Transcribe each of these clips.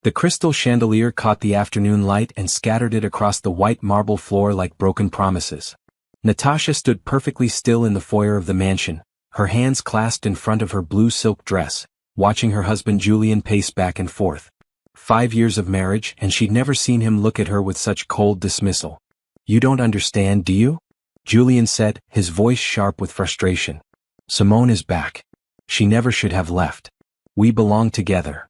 The crystal chandelier caught the afternoon light and scattered it across the white marble floor like broken promises. Natasha stood perfectly still in the foyer of the mansion, her hands clasped in front of her blue silk dress, watching her husband Julian pace back and forth. 5 years of marriage, and she'd never seen him look at her with such cold dismissal. "You don't understand, do you?" Julian said, his voice sharp with frustration. "Simone is back. She never should have left. We belong together."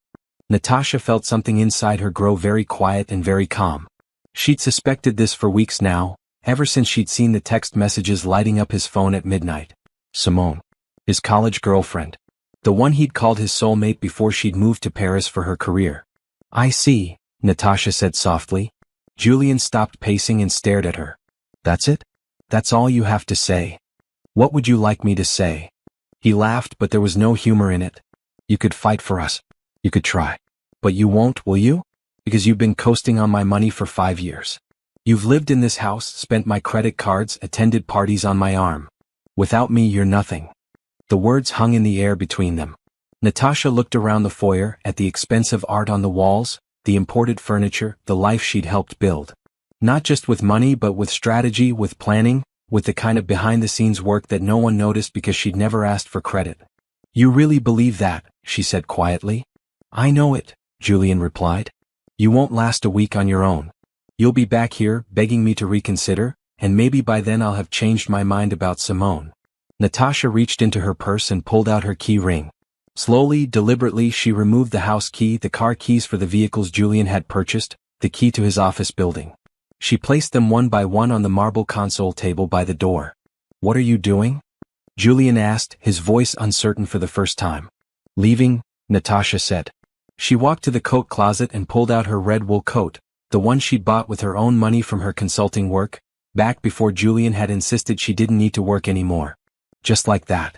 Natasha felt something inside her grow very quiet and very calm. She'd suspected this for weeks now, ever since she'd seen the text messages lighting up his phone at midnight. Simone. His college girlfriend. The one he'd called his soulmate before she'd moved to Paris for her career. "I see," Natasha said softly. Julian stopped pacing and stared at her. "That's it? That's all you have to say? What would you like me to say?" He laughed, but there was no humor in it. "You could fight for us. You could try. But you won't, will you? Because you've been coasting on my money for 5 years. You've lived in this house, spent my credit cards, attended parties on my arm. Without me, you're nothing." The words hung in the air between them. Natasha looked around the foyer, at the expensive art on the walls, the imported furniture, the life she'd helped build. Not just with money but with strategy, with planning, with the kind of behind-the-scenes work that no one noticed because she'd never asked for credit. "You really believe that?" she said quietly. "I know it," Julian replied. "You won't last a week on your own. You'll be back here, begging me to reconsider, and maybe by then I'll have changed my mind about Simone." Natasha reached into her purse and pulled out her key ring. Slowly, deliberately, she removed the house key, the car keys for the vehicles Julian had purchased, the key to his office building. She placed them one by one on the marble console table by the door. "What are you doing?" Julian asked, his voice uncertain for the first time. "Leaving," Natasha said. She walked to the coat closet and pulled out her red wool coat, the one she'd bought with her own money from her consulting work, back before Julian had insisted she didn't need to work anymore. Just like that.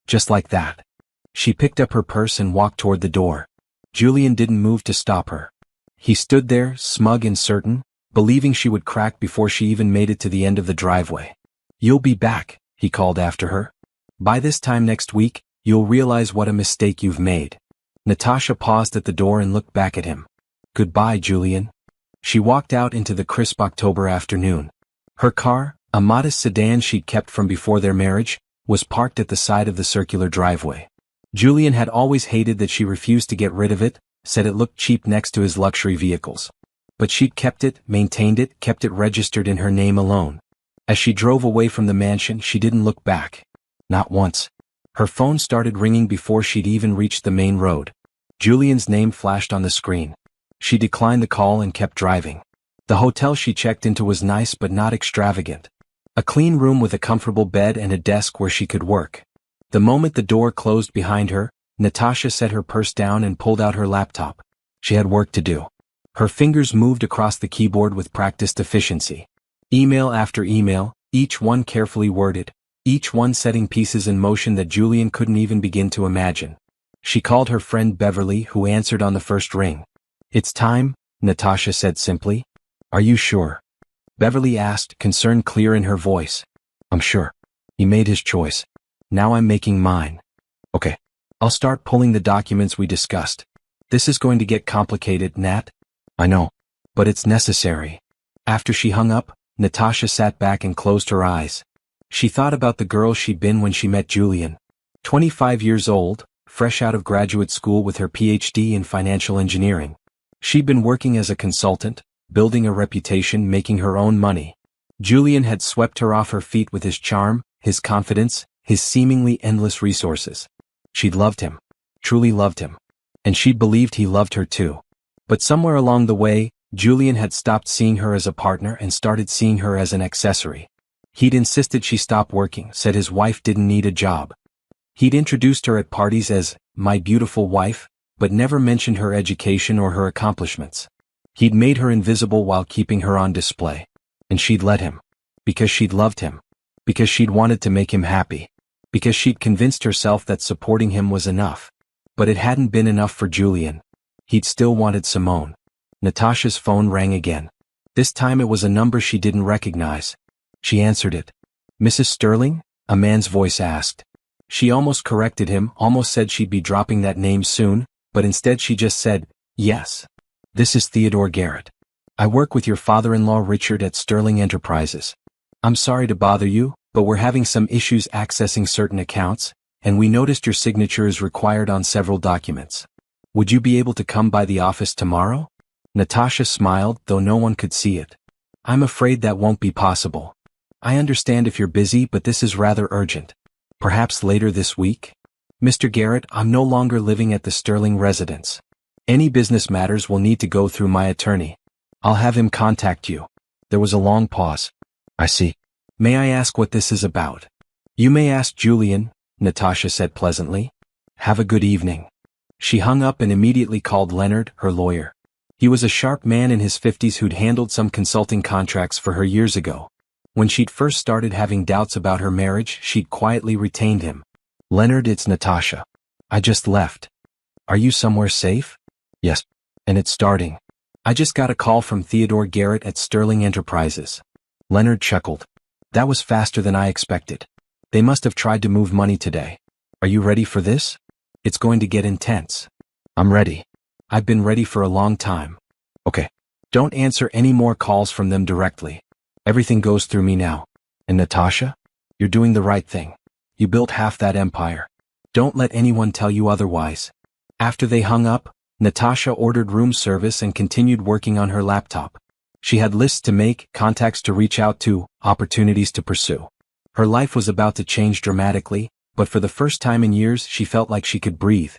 Just like that. She picked up her purse and walked toward the door. Julian didn't move to stop her. He stood there, smug and certain, believing she would crack before she even made it to the end of the driveway. "You'll be back," he called after her. "By this time next week, you'll realize what a mistake you've made." Natasha paused at the door and looked back at him. "Goodbye, Julian." She walked out into the crisp October afternoon. Her car, a modest sedan she'd kept from before their marriage, was parked at the side of the circular driveway. Julian had always hated that she refused to get rid of it, said it looked cheap next to his luxury vehicles. But she'd kept it, maintained it, kept it registered in her name alone. As she drove away from the mansion, she didn't look back. Not once. Her phone started ringing before she'd even reached the main road. Julian's name flashed on the screen. She declined the call and kept driving. The hotel she checked into was nice but not extravagant. A clean room with a comfortable bed and a desk where she could work. The moment the door closed behind her, Natasha set her purse down and pulled out her laptop. She had work to do. Her fingers moved across the keyboard with practiced efficiency. Email after email, each one carefully worded, each one setting pieces in motion that Julian couldn't even begin to imagine. She called her friend Beverly, who answered on the first ring. "It's time," Natasha said simply. "Are you sure?" Beverly asked, concern clear in her voice. "I'm sure. He made his choice. Now I'm making mine." "Okay. I'll start pulling the documents we discussed. This is going to get complicated, Nat." "I know. But it's necessary." After she hung up, Natasha sat back and closed her eyes. She thought about the girl she'd been when she met Julian. 25 years old, fresh out of graduate school with her PhD in financial engineering. She'd been working as a consultant, building a reputation, making her own money. Julian had swept her off her feet with his charm, his confidence, his seemingly endless resources. She'd loved him, truly loved him. And she'd believed he loved her too. But somewhere along the way, Julian had stopped seeing her as a partner and started seeing her as an accessory. He'd insisted she stop working, said his wife didn't need a job. He'd introduced her at parties as, "my beautiful wife," but never mentioned her education or her accomplishments. He'd made her invisible while keeping her on display. And she'd let him. Because she'd loved him. Because she'd wanted to make him happy. Because she'd convinced herself that supporting him was enough. But it hadn't been enough for Julian. He'd still wanted Simone. Natasha's phone rang again. This time it was a number she didn't recognize. She answered it. "Mrs. Sterling?" a man's voice asked. She almost corrected him, almost said she'd be dropping that name soon, but instead she just said, "Yes." This is Theodore Garrett. I work with your father-in-law Richard at Sterling Enterprises. I'm sorry to bother you, but we're having some issues accessing certain accounts, and we noticed your signature is required on several documents. Would you be able to come by the office tomorrow? Natasha smiled, though no one could see it. I'm afraid that won't be possible. I understand if you're busy, but this is rather urgent. Perhaps later this week? Mr. Garrett, I'm no longer living at the Sterling residence. Any business matters will need to go through my attorney. I'll have him contact you. There was a long pause. I see. May I ask what this is about? You may ask Julian, Natasha said pleasantly. Have a good evening. She hung up and immediately called Leonard, her lawyer. He was a sharp man in his 50s who'd handled some consulting contracts for her years ago. When she'd first started having doubts about her marriage, she'd quietly retained him. Leonard, it's Natasha. I just left. Are you somewhere safe? Yes. And it's starting. I just got a call from Theodore Garrett at Sterling Enterprises. Leonard chuckled. That was faster than I expected. They must have tried to move money today. Are you ready for this? It's going to get intense. I'm ready. I've been ready for a long time. Okay. Don't answer any more calls from them directly. Everything goes through me now. And Natasha? You're doing the right thing. You built half that empire. Don't let anyone tell you otherwise. After they hung up, Natasha ordered room service and continued working on her laptop. She had lists to make, contacts to reach out to, opportunities to pursue. Her life was about to change dramatically, but for the first time in years she felt like she could breathe.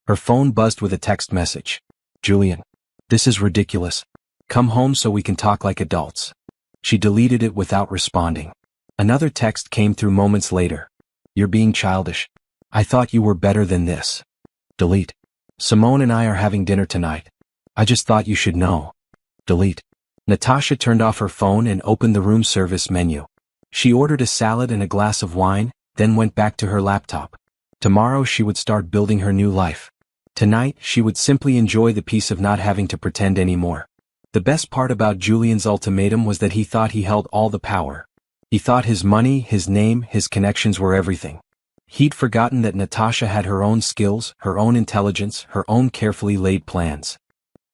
Her phone buzzed with a text message. Julian. This is ridiculous. Come home so we can talk like adults. She deleted it without responding. Another text came through moments later. You're being childish. I thought you were better than this. Delete. Simone and I are having dinner tonight. I just thought you should know. Delete. Natasha turned off her phone and opened the room service menu. She ordered a salad and a glass of wine, then went back to her laptop. Tomorrow she would start building her new life. Tonight she would simply enjoy the peace of not having to pretend anymore. The best part about Julian's ultimatum was that he thought he held all the power. He thought his money, his name, his connections were everything. He'd forgotten that Natasha had her own skills, her own intelligence, her own carefully laid plans.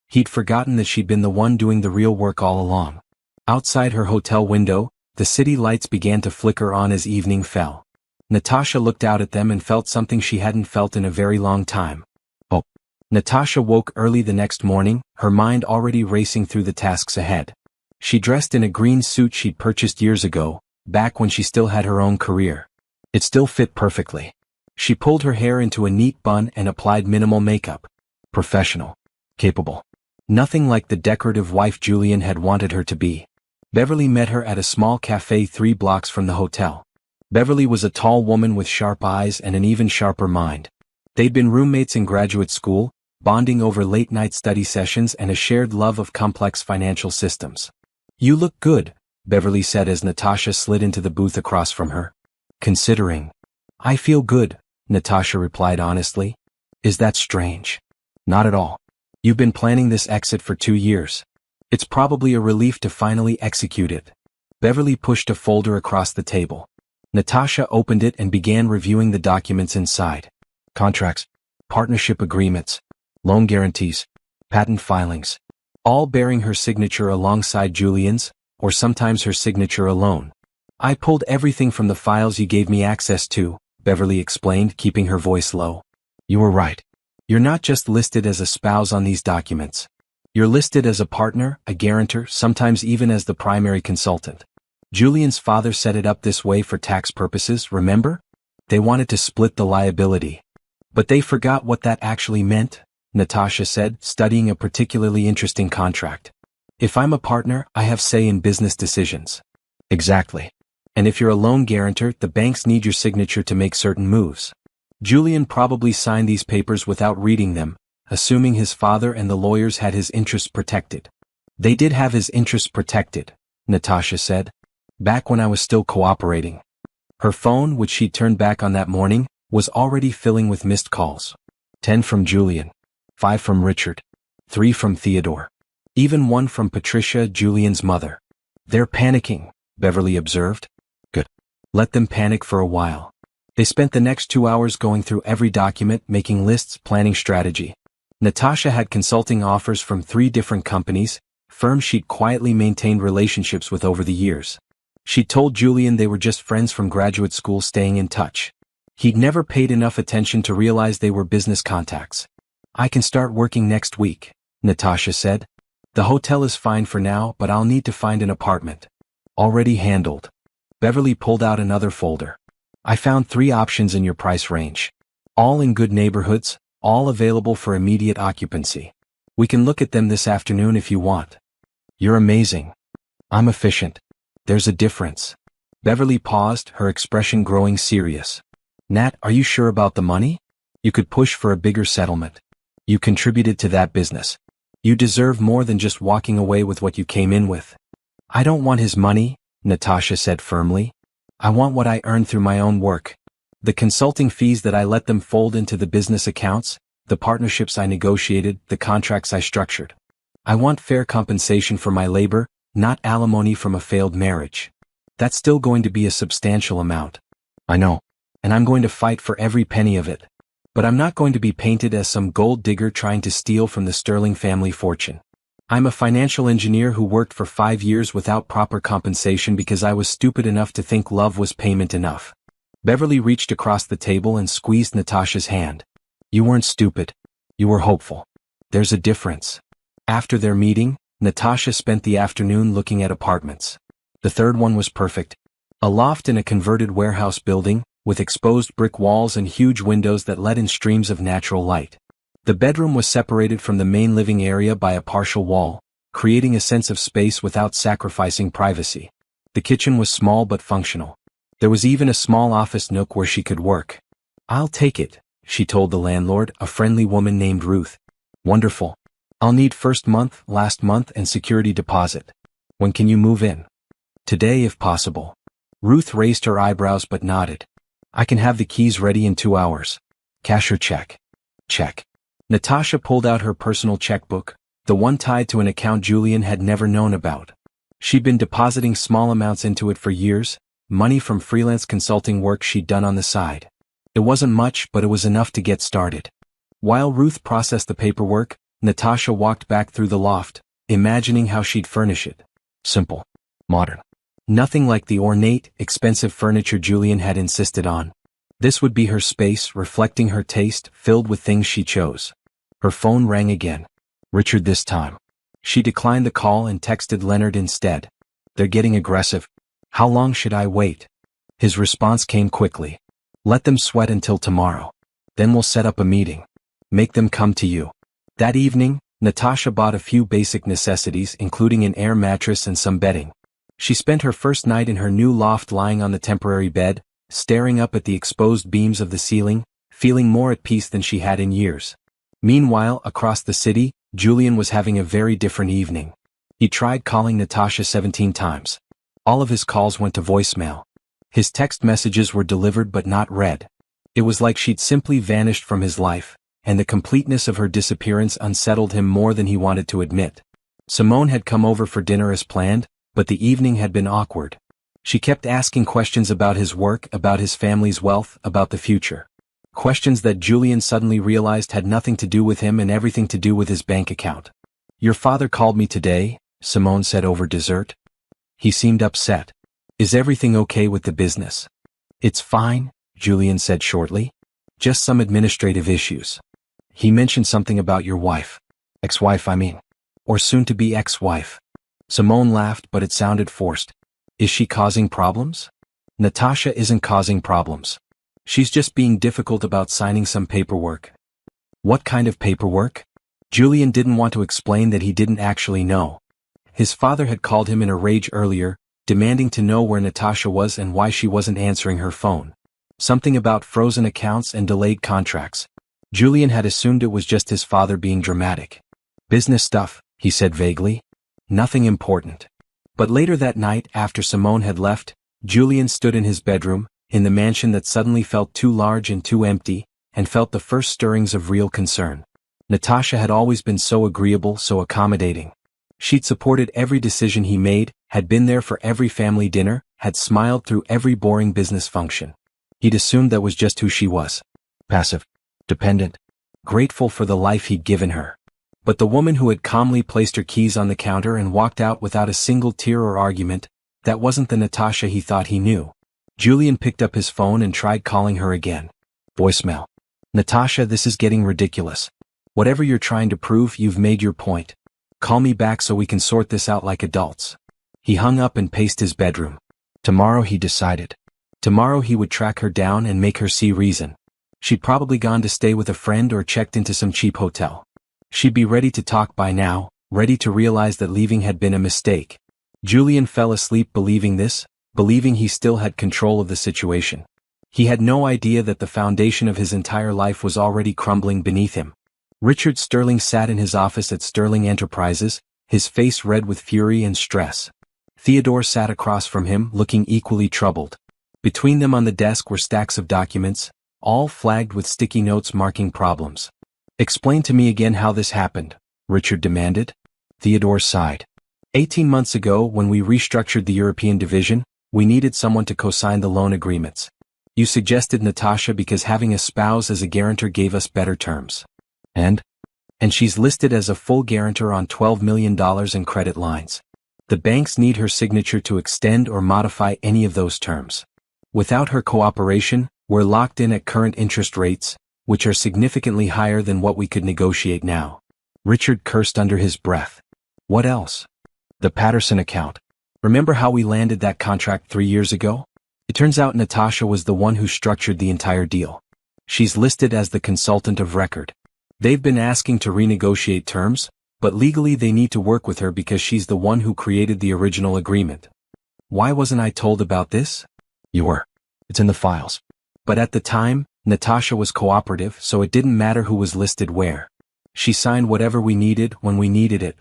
He'd forgotten that she'd been the one doing the real work all along. Outside her hotel window, the city lights began to flicker on as evening fell. Natasha looked out at them and felt something she hadn't felt in a very long time. Oh. Natasha woke early the next morning, her mind already racing through the tasks ahead. She dressed in a green suit she'd purchased years ago, back when she still had her own career. It still fit perfectly. She pulled her hair into a neat bun and applied minimal makeup. Professional. Capable. Nothing like the decorative wife Julian had wanted her to be. Beverly met her at a small cafe 3 blocks from the hotel. Beverly was a tall woman with sharp eyes and an even sharper mind. They'd been roommates in graduate school, bonding over late-night study sessions and a shared love of complex financial systems. You look good, Beverly said as Natasha slid into the booth across from her. Considering. I feel good, Natasha replied honestly. Is that strange? Not at all. You've been planning this exit for 2 years. It's probably a relief to finally execute it. Beverly pushed a folder across the table. Natasha opened it and began reviewing the documents inside. Contracts, partnership agreements, loan guarantees, patent filings, all bearing her signature alongside Julian's, or sometimes her signature alone. I pulled everything from the files you gave me access to, Beverly explained, keeping her voice low. You were right. You're not just listed as a spouse on these documents. You're listed as a partner, a guarantor, sometimes even as the primary consultant. Julian's father set it up this way for tax purposes, remember? They wanted to split the liability. But they forgot what that actually meant, Natasha said, studying a particularly interesting contract. If I'm a partner, I have say in business decisions. Exactly. And if you're a loan guarantor, the banks need your signature to make certain moves. Julian probably signed these papers without reading them, assuming his father and the lawyers had his interests protected. They did have his interests protected, Natasha said. Back when I was still cooperating. Her phone, which she'd turned back on that morning, was already filling with missed calls. 10 from Julian. 5 from Richard. 3 from Theodore. Even 1 from Patricia, Julian's mother. They're panicking, Beverly observed. Good. Let them panic for a while. They spent the next 2 hours going through every document, making lists, planning strategy. Natasha had consulting offers from 3 different companies, firms she'd quietly maintained relationships with over the years. She'd told Julian they were just friends from graduate school staying in touch. He'd never paid enough attention to realize they were business contacts. "I can start working next week," Natasha said. "The hotel is fine for now, but I'll need to find an apartment." "Already handled." Beverly pulled out another folder. "I found 3 options in your price range. All in good neighborhoods, all available for immediate occupancy. We can look at them this afternoon if you want." "You're amazing." "I'm efficient." "There's a difference." Beverly paused, her expression growing serious. "Nat, are you sure about the money? You could push for a bigger settlement. You contributed to that business. You deserve more than just walking away with what you came in with." "I don't want his money," Natasha said firmly. "I want what I earned through my own work. The consulting fees that I let them fold into the business accounts, the partnerships I negotiated, the contracts I structured. I want fair compensation for my labor, not alimony from a failed marriage. That's still going to be a substantial amount." "I know. And I'm going to fight for every penny of it. But I'm not going to be painted as some gold digger trying to steal from the Sterling family fortune. I'm a financial engineer who worked for 5 years without proper compensation because I was stupid enough to think love was payment enough." Beverly reached across the table and squeezed Natasha's hand. "You weren't stupid. You were hopeful. There's a difference." After their meeting, Natasha spent the afternoon looking at apartments. The third one was perfect. A loft in a converted warehouse building, with exposed brick walls and huge windows that let in streams of natural light. The bedroom was separated from the main living area by a partial wall, creating a sense of space without sacrificing privacy. The kitchen was small but functional. There was even a small office nook where she could work. "I'll take it," she told the landlord, a friendly woman named Ruth. "Wonderful. I'll need first month, last month, and security deposit. When can you move in?" "Today if possible." Ruth raised her eyebrows but nodded. "I can have the keys ready in 2 hours. Cash or check?" "Check." Natasha pulled out her personal checkbook, the one tied to an account Julian had never known about. She'd been depositing small amounts into it for years, money from freelance consulting work she'd done on the side. It wasn't much, but it was enough to get started. While Ruth processed the paperwork, Natasha walked back through the loft, imagining how she'd furnish it. Simple. Modern. Nothing like the ornate, expensive furniture Julian had insisted on. This would be her space, reflecting her taste, filled with things she chose. Her phone rang again. Richard this time. She declined the call and texted Leonard instead. "They're getting aggressive. How long should I wait?" His response came quickly. "Let them sweat until tomorrow. Then we'll set up a meeting. Make them come to you." That evening, Natasha bought a few basic necessities, including an air mattress and some bedding. She spent her first night in her new loft lying on the temporary bed, staring up at the exposed beams of the ceiling, feeling more at peace than she had in years. Meanwhile, across the city, Julian was having a very different evening. He tried calling Natasha 17 times. All of his calls went to voicemail. His text messages were delivered but not read. It was like she'd simply vanished from his life, and the completeness of her disappearance unsettled him more than he wanted to admit. Simone had come over for dinner as planned, but the evening had been awkward. She kept asking questions about his work, about his family's wealth, about the future. Questions that Julian suddenly realized had nothing to do with him and everything to do with his bank account. "Your father called me today," Simone said over dessert. "He seemed upset. Is everything okay with the business?" "It's fine," Julian said shortly. "Just some administrative issues. He mentioned something about your wife. Ex-wife, I mean. Or soon-to-be ex-wife." Simone laughed, but it sounded forced. "Is she causing problems?" "Natasha isn't causing problems. She's just being difficult about signing some paperwork." "What kind of paperwork?" Julian didn't want to explain that he didn't actually know. His father had called him in a rage earlier, demanding to know where Natasha was and why she wasn't answering her phone. Something about frozen accounts and delayed contracts. Julian had assumed it was just his father being dramatic. "Business stuff," he said vaguely. "Nothing important." But later that night, after Simone had left, Julian stood in his bedroom, in the mansion that suddenly felt too large and too empty, and felt the first stirrings of real concern. Natasha had always been so agreeable, so accommodating. She'd supported every decision he made, had been there for every family dinner, had smiled through every boring business function. He'd assumed that was just who she was. Passive. Dependent. grateful for the life he'd given her. But the woman who had calmly placed her keys on the counter and walked out without a single tear or argument, that wasn't the Natasha he thought he knew. Julian picked up his phone and tried calling her again. Voicemail. Natasha, this is getting ridiculous. Whatever you're trying to prove, you've made your point. Call me back so we can sort this out like adults. He hung up and paced his bedroom. Tomorrow, he decided. Tomorrow he would track her down and make her see reason. She'd probably gone to stay with a friend or checked into some cheap hotel. She'd be ready to talk by now, ready to realize that leaving had been a mistake. Julian fell asleep believing this, believing he still had control of the situation. He had no idea that the foundation of his entire life was already crumbling beneath him. Richard Sterling sat in his office at Sterling Enterprises, his face red with fury and stress. Theodore sat across from him, looking equally troubled. Between them on the desk were stacks of documents, all flagged with sticky notes marking problems. Explain to me again how this happened, Richard demanded. Theodore sighed. 18 months ago, when we restructured the European division, we needed someone to co-sign the loan agreements. You suggested Natasha because having a spouse as a guarantor gave us better terms. And she's listed as a full guarantor on $12 million in credit lines. The banks need her signature to extend or modify any of those terms. Without her cooperation, we're locked in at current interest rates, which are significantly higher than what we could negotiate now. Richard cursed under his breath. What else? The Patterson account. Remember how we landed that contract 3 years ago? It turns out Natasha was the one who structured the entire deal. She's listed as the consultant of record. They've been asking to renegotiate terms, but legally they need to work with her because she's the one who created the original agreement. Why wasn't I told about this? You were. It's in the files. But at the time, Natasha was cooperative, so it didn't matter who was listed where. She signed whatever we needed when we needed it.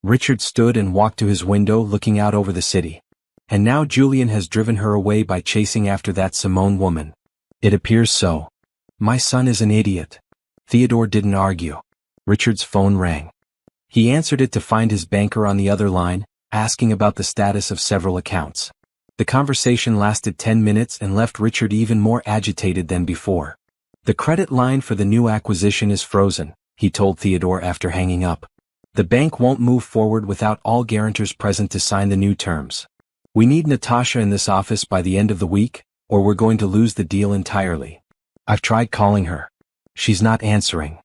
Richard stood and walked to his window looking out over the city. And now Julian has driven her away by chasing after that Simone woman. It appears so. My son is an idiot. Theodore didn't argue. Richard's phone rang. He answered it to find his banker on the other line, asking about the status of several accounts. The conversation lasted 10 minutes and left Richard even more agitated than before. The credit line for the new acquisition is frozen, he told Theodore after hanging up. The bank won't move forward without all guarantors present to sign the new terms. We need Natasha in this office by the end of the week, or we're going to lose the deal entirely. I've tried calling her. She's not answering.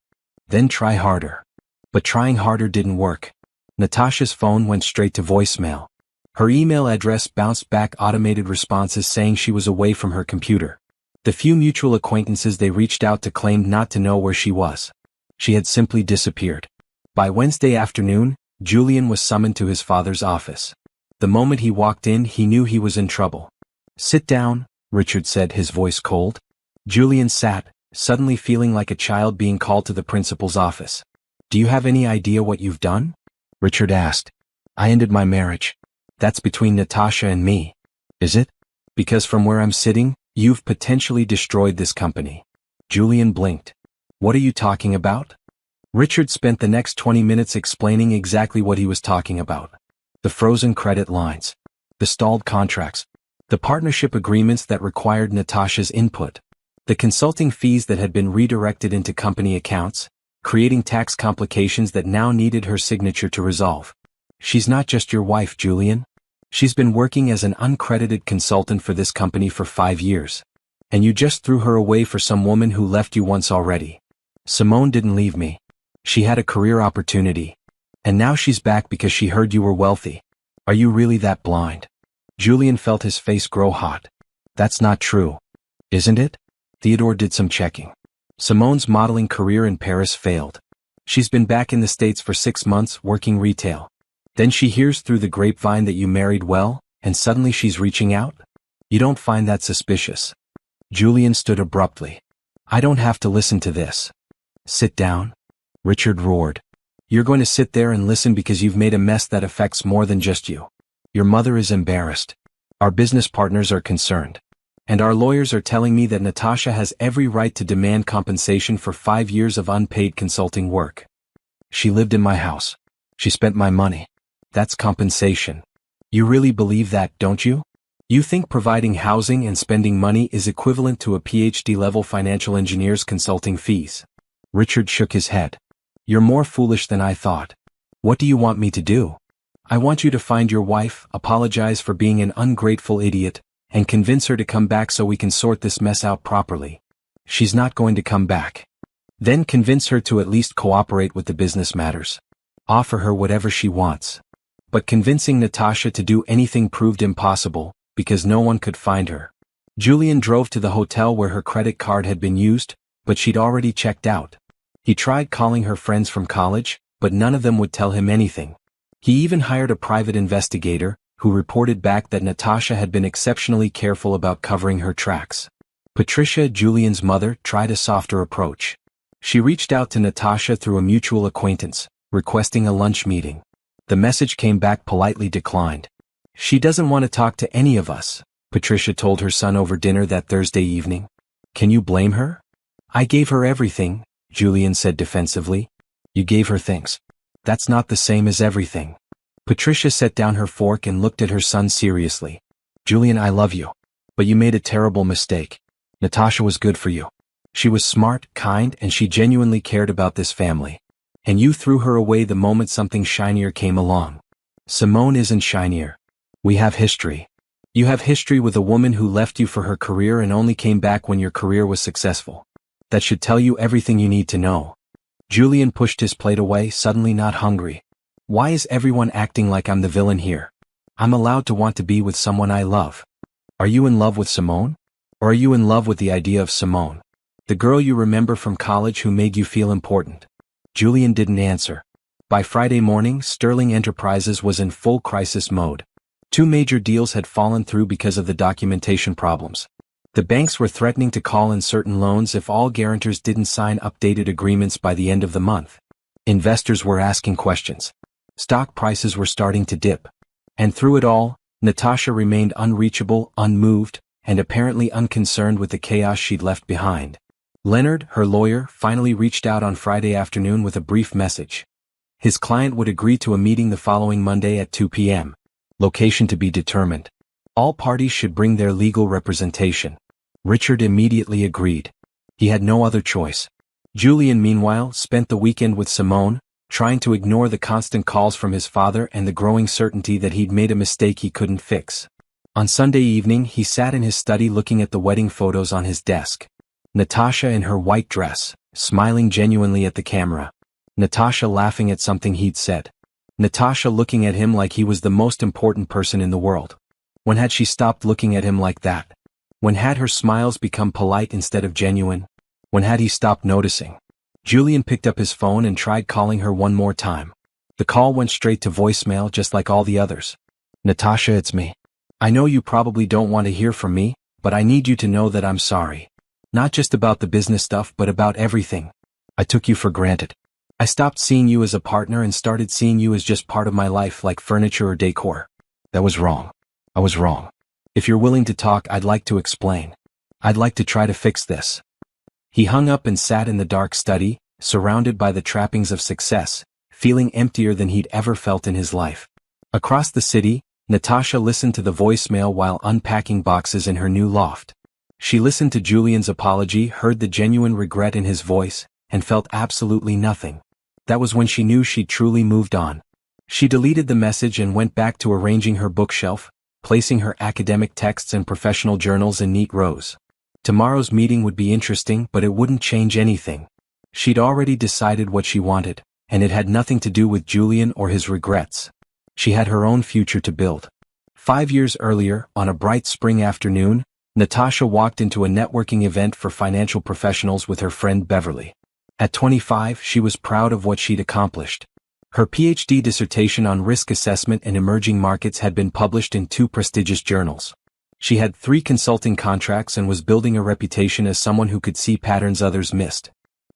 Then try harder. But trying harder didn't work. Natasha's phone went straight to voicemail. Her email address bounced back automated responses saying she was away from her computer. The few mutual acquaintances they reached out to claimed not to know where she was. She had simply disappeared. By Wednesday afternoon, Julian was summoned to his father's office. The moment he walked in, he knew he was in trouble. Sit down, Richard said, his voice cold. Julian sat, suddenly feeling like a child being called to the principal's office. Do you have any idea what you've done? Richard asked. I ended my marriage. That's between Natasha and me. Is it? Because from where I'm sitting, you've potentially destroyed this company. Julian blinked. What are you talking about? Richard spent the next 20 minutes explaining exactly what he was talking about. The frozen credit lines. The stalled contracts. The partnership agreements that required Natasha's input. The consulting fees that had been redirected into company accounts, creating tax complications that now needed her signature to resolve. She's not just your wife, Julian. She's been working as an uncredited consultant for this company for 5 years. And you just threw her away for some woman who left you once already. Simone didn't leave me. She had a career opportunity. And now she's back because she heard you were wealthy. Are you really that blind? Julian felt his face grow hot. That's not true. Isn't it? Theodore did some checking. Simone's modeling career in Paris failed. She's been back in the States for 6 months working retail. Then she hears through the grapevine that you married well, and suddenly she's reaching out? You don't find that suspicious? Julian stood abruptly. I don't have to listen to this. Sit down. Richard roared. You're going to sit there and listen because you've made a mess that affects more than just you. Your mother is embarrassed. Our business partners are concerned. And our lawyers are telling me that Natasha has every right to demand compensation for 5 years of unpaid consulting work. She lived in my house. She spent my money. That's compensation. You really believe that, don't you? You think providing housing and spending money is equivalent to a PhD-level financial engineer's consulting fees? Richard shook his head. You're more foolish than I thought. What do you want me to do? I want you to find your wife, apologize for being an ungrateful idiot, and convince her to come back so we can sort this mess out properly. She's not going to come back. Then convince her to at least cooperate with the business matters. Offer her whatever she wants. But convincing Natasha to do anything proved impossible, because no one could find her. Julian drove to the hotel where her credit card had been used, but she'd already checked out. He tried calling her friends from college, but none of them would tell him anything. He even hired a private investigator, who reported back that Natasha had been exceptionally careful about covering her tracks. Patricia, Julian's mother, tried a softer approach. She reached out to Natasha through a mutual acquaintance, requesting a lunch meeting. The message came back politely declined. She doesn't want to talk to any of us, Patricia told her son over dinner that Thursday evening. Can you blame her? I gave her everything, Julian said defensively. You gave her things. That's not the same as everything. Patricia set down her fork and looked at her son seriously. Julian, I love you. But you made a terrible mistake. Natasha was good for you. She was smart, kind, and she genuinely cared about this family. And you threw her away the moment something shinier came along. Simone isn't shinier. We have history. You have history with a woman who left you for her career and only came back when your career was successful. That should tell you everything you need to know. Julian pushed his plate away, suddenly not hungry. Why is everyone acting like I'm the villain here? I'm allowed to want to be with someone I love. Are you in love with Simone? Or are you in love with the idea of Simone? The girl you remember from college who made you feel important? Julian didn't answer. By Friday morning, Sterling Enterprises was in full crisis mode. 2 major deals had fallen through because of the documentation problems. The banks were threatening to call in certain loans if all guarantors didn't sign updated agreements by the end of the month. Investors were asking questions. Stock prices were starting to dip. And through it all, Natasha remained unreachable, unmoved, and apparently unconcerned with the chaos she'd left behind. Leonard, her lawyer, finally reached out on Friday afternoon with a brief message. His client would agree to a meeting the following Monday at 2 p.m. Location to be determined. All parties should bring their legal representation. Richard immediately agreed. He had no other choice. Julian, meanwhile, spent the weekend with Simone, trying to ignore the constant calls from his father and the growing certainty that he'd made a mistake he couldn't fix. On Sunday evening, he sat in his study looking at the wedding photos on his desk. Natasha in her white dress, smiling genuinely at the camera. Natasha laughing at something he'd said. Natasha looking at him like he was the most important person in the world. When had she stopped looking at him like that? When had her smiles become polite instead of genuine? When had he stopped noticing? Julian picked up his phone and tried calling her one more time. The call went straight to voicemail just like all the others. Natasha, it's me. I know you probably don't want to hear from me, but I need you to know that I'm sorry. Not just about the business stuff but about everything. I took you for granted. I stopped seeing you as a partner and started seeing you as just part of my life like furniture or decor. That was wrong. I was wrong. If you're willing to talk, I'd like to explain. I'd like to try to fix this. He hung up and sat in the dark study, surrounded by the trappings of success, feeling emptier than he'd ever felt in his life. Across the city, Natasha listened to the voicemail while unpacking boxes in her new loft. She listened to Julian's apology, heard the genuine regret in his voice, and felt absolutely nothing. That was when she knew she'd truly moved on. She deleted the message and went back to arranging her bookshelf, placing her academic texts and professional journals in neat rows. Tomorrow's meeting would be interesting, but it wouldn't change anything. She'd already decided what she wanted, and it had nothing to do with Julian or his regrets. She had her own future to build. 5 years earlier, on a bright spring afternoon, Natasha walked into a networking event for financial professionals with her friend Beverly. At 25, she was proud of what she'd accomplished. Her PhD dissertation on risk assessment and emerging markets had been published in 2 prestigious journals. She had 3 consulting contracts and was building a reputation as someone who could see patterns others missed.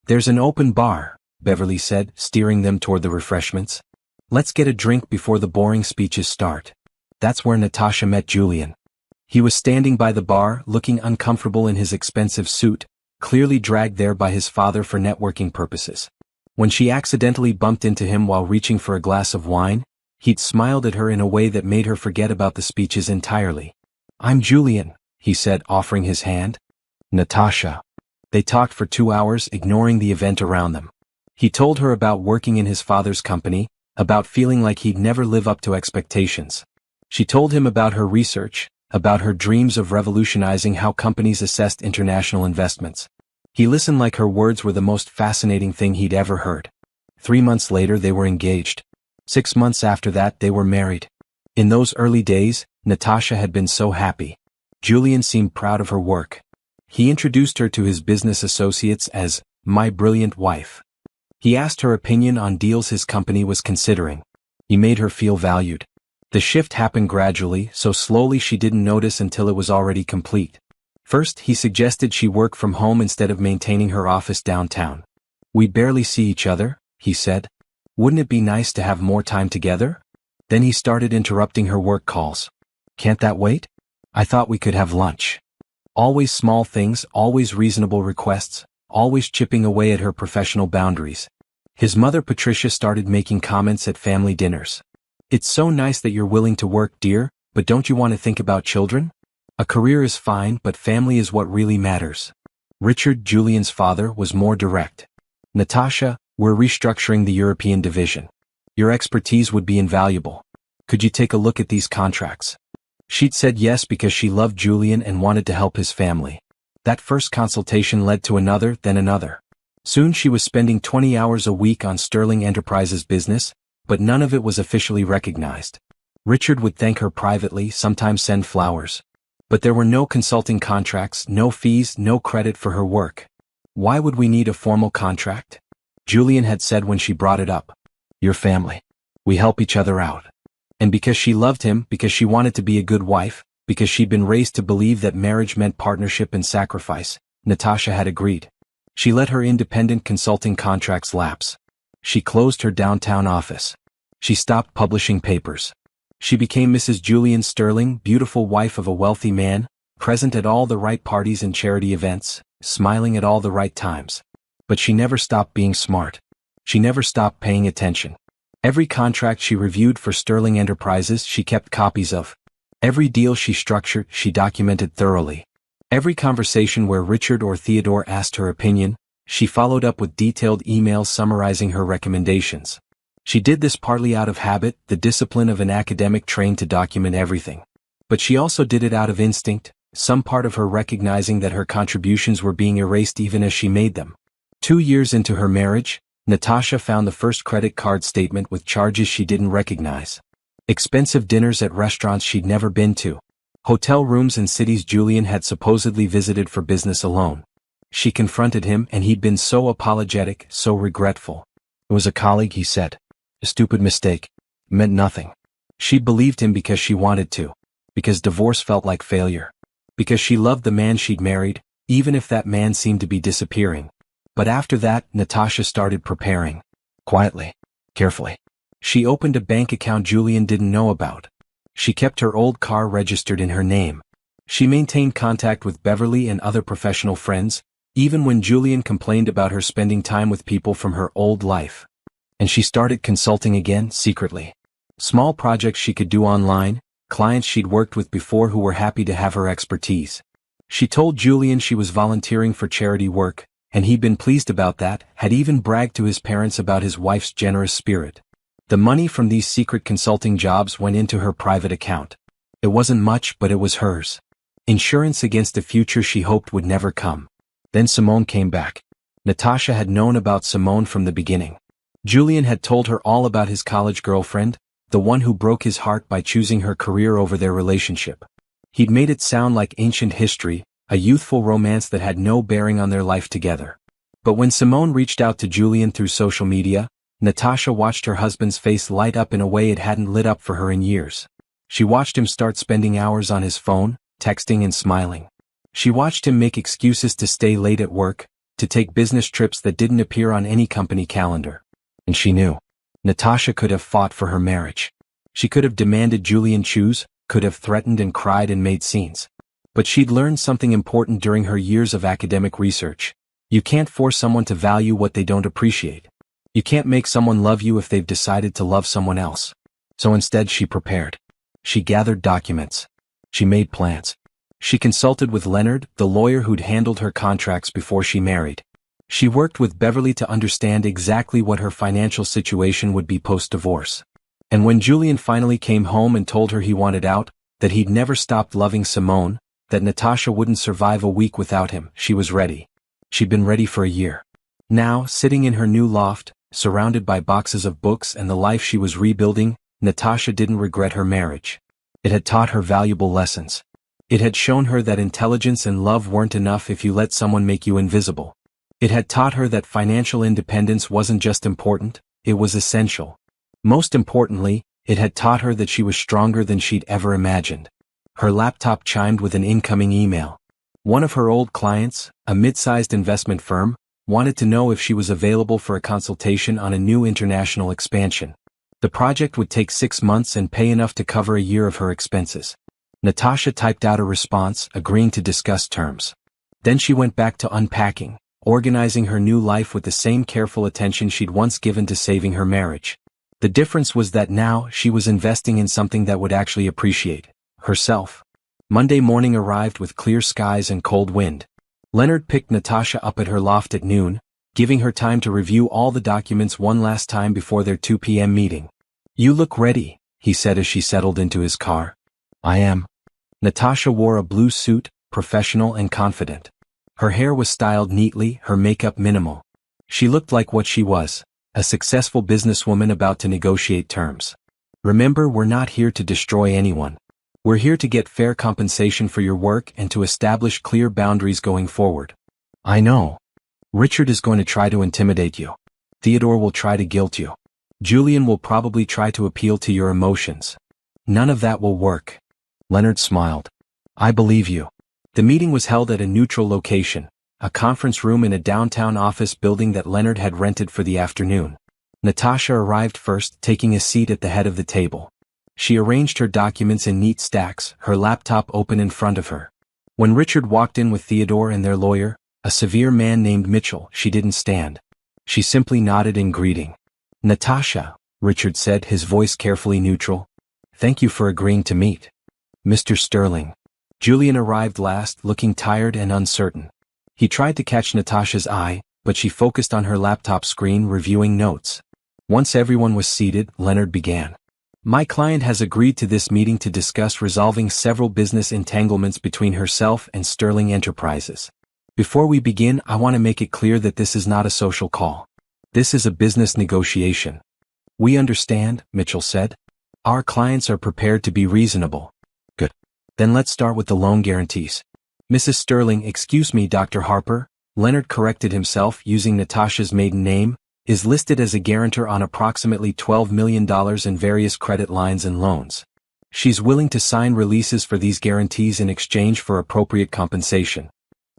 There's an open bar, Beverly said, steering them toward the refreshments. Let's get a drink before the boring speeches start. That's where Natasha met Julian. He was standing by the bar, looking uncomfortable in his expensive suit, clearly dragged there by his father for networking purposes. When she accidentally bumped into him while reaching for a glass of wine, he'd smiled at her in a way that made her forget about the speeches entirely. I'm Julian, he said, offering his hand. Natasha. They talked for 2 hours, ignoring the event around them. He told her about working in his father's company, about feeling like he'd never live up to expectations. She told him about her research, about her dreams of revolutionizing how companies assessed international investments. He listened like her words were the most fascinating thing he'd ever heard. 3 months later they were engaged. 6 months after that they were married. In those early days, Natasha had been so happy. Julian seemed proud of her work. He introduced her to his business associates as my brilliant wife. He asked her opinion on deals his company was considering. He made her feel valued. The shift happened gradually, so slowly she didn't notice until it was already complete. First, he suggested she work from home instead of maintaining her office downtown. We barely see each other, he said. Wouldn't it be nice to have more time together? Then he started interrupting her work calls. Can't that wait? I thought we could have lunch. Always small things, always reasonable requests, always chipping away at her professional boundaries. His mother Patricia started making comments at family dinners. It's so nice that you're willing to work, dear, but don't you want to think about children? A career is fine, but family is what really matters. Richard, Julian's father, was more direct. Natasha, we're restructuring the European division. Your expertise would be invaluable. Could you take a look at these contracts? She'd said yes because she loved Julian and wanted to help his family. That first consultation led to another, then another. Soon she was spending 20 hours a week on Sterling Enterprises business, but none of it was officially recognized. Richard would thank her privately, sometimes send flowers. But there were no consulting contracts, no fees, no credit for her work. Why would we need a formal contract? Julian had said when she brought it up. Your family. We help each other out. And because she loved him, because she wanted to be a good wife, because she'd been raised to believe that marriage meant partnership and sacrifice, Natasha had agreed. She let her independent consulting contracts lapse. She closed her downtown office. She stopped publishing papers. She became Mrs. Julian Sterling, beautiful wife of a wealthy man, present at all the right parties and charity events, smiling at all the right times. But she never stopped being smart. She never stopped paying attention. Every contract she reviewed for Sterling Enterprises she kept copies of. Every deal she structured she documented thoroughly. Every conversation where Richard or Theodore asked her opinion, she followed up with detailed emails summarizing her recommendations. She did this partly out of habit, the discipline of an academic trained to document everything. But she also did it out of instinct, some part of her recognizing that her contributions were being erased even as she made them. 2 years into her marriage, Natasha found the first credit card statement with charges she didn't recognize. Expensive dinners at restaurants she'd never been to. Hotel rooms in cities Julian had supposedly visited for business alone. She confronted him and he'd been so apologetic, so regretful. It was a colleague, he said. A stupid mistake. It meant nothing. She believed him because she wanted to. Because divorce felt like failure. Because she loved the man she'd married, even if that man seemed to be disappearing. But after that, Natasha started preparing. Quietly. Carefully. She opened a bank account Julian didn't know about. She kept her old car registered in her name. She maintained contact with Beverly and other professional friends, even when Julian complained about her spending time with people from her old life. And she started consulting again, secretly. Small projects she could do online, clients she'd worked with before who were happy to have her expertise. She told Julian she was volunteering for charity work, and he'd been pleased about that, had even bragged to his parents about his wife's generous spirit. The money from these secret consulting jobs went into her private account. It wasn't much, but it was hers. Insurance against a future she hoped would never come. Then Simone came back. Natasha had known about Simone from the beginning. Julian had told her all about his college girlfriend, the one who broke his heart by choosing her career over their relationship. He'd made it sound like ancient history, a youthful romance that had no bearing on their life together. But when Simone reached out to Julian through social media, Natasha watched her husband's face light up in a way it hadn't lit up for her in years. She watched him start spending hours on his phone, texting and smiling. She watched him make excuses to stay late at work, to take business trips that didn't appear on any company calendar. And she knew. Natasha could have fought for her marriage. She could have demanded Julian choose, could have threatened and cried and made scenes. But she'd learned something important during her years of academic research. You can't force someone to value what they don't appreciate. You can't make someone love you if they've decided to love someone else. So instead she prepared. She gathered documents. She made plans. She consulted with Leonard, the lawyer who'd handled her contracts before she married. She worked with Beverly to understand exactly what her financial situation would be post-divorce. And when Julian finally came home and told her he wanted out, that he'd never stopped loving Simone, that Natasha wouldn't survive a week without him, she was ready. She'd been ready for a year. Now, sitting in her new loft, surrounded by boxes of books and the life she was rebuilding, Natasha didn't regret her marriage. It had taught her valuable lessons. It had shown her that intelligence and love weren't enough if you let someone make you invisible. It had taught her that financial independence wasn't just important, it was essential. Most importantly, it had taught her that she was stronger than she'd ever imagined. Her laptop chimed with an incoming email. One of her old clients, a mid-sized investment firm, wanted to know if she was available for a consultation on a new international expansion. The project would take 6 months and pay enough to cover a year of her expenses. Natasha typed out a response, agreeing to discuss terms. Then she went back to unpacking, organizing her new life with the same careful attention she'd once given to saving her marriage. The difference was that now she was investing in something that would actually appreciate herself. Monday morning arrived with clear skies and cold wind. Leonard picked Natasha up at her loft at noon, giving her time to review all the documents one last time before their 2 p.m. meeting. "You look ready," he said as she settled into his car. "I am." Natasha wore a blue suit, professional and confident. Her hair was styled neatly, her makeup minimal. She looked like what she was, a successful businesswoman about to negotiate terms. "Remember, we're not here to destroy anyone. We're here to get fair compensation for your work and to establish clear boundaries going forward." "I know. Richard is going to try to intimidate you. Theodore will try to guilt you. Julian will probably try to appeal to your emotions. None of that will work." Leonard smiled. "I believe you." The meeting was held at a neutral location, a conference room in a downtown office building that Leonard had rented for the afternoon. Natasha arrived first, taking a seat at the head of the table. She arranged her documents in neat stacks, her laptop open in front of her. When Richard walked in with Theodore and their lawyer, a severe man named Mitchell, she didn't stand. She simply nodded in greeting. "Natasha," Richard said, his voice carefully neutral. "Thank you for agreeing to meet. Mr. Sterling." Julian arrived last, looking tired and uncertain. He tried to catch Natasha's eye, but she focused on her laptop screen, reviewing notes. Once everyone was seated, Leonard began. "My client has agreed to this meeting to discuss resolving several business entanglements between herself and Sterling Enterprises. Before we begin, I want to make it clear that this is not a social call. This is a business negotiation." "We understand," Mitchell said. "Our clients are prepared to be reasonable." "Good. Then let's start with the loan guarantees." "Mrs. Sterling, excuse me, Dr. Harper," Leonard corrected himself, using Natasha's maiden name, "is listed as a guarantor on approximately $12 million in various credit lines and loans. She's willing to sign releases for these guarantees in exchange for appropriate compensation."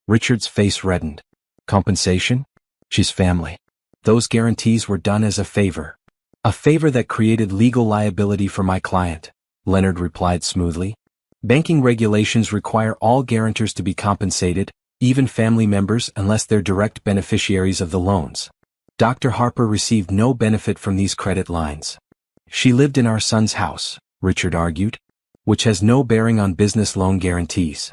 Richard's face reddened. "Compensation? She's family. Those guarantees were done as a favor." "A favor that created legal liability for my client," Leonard replied smoothly. "Banking regulations require all guarantors to be compensated, even family members, unless they're direct beneficiaries of the loans. Dr. Harper received no benefit from these credit lines. She lived in our son's house," Richard argued, "which has no bearing on business loan guarantees."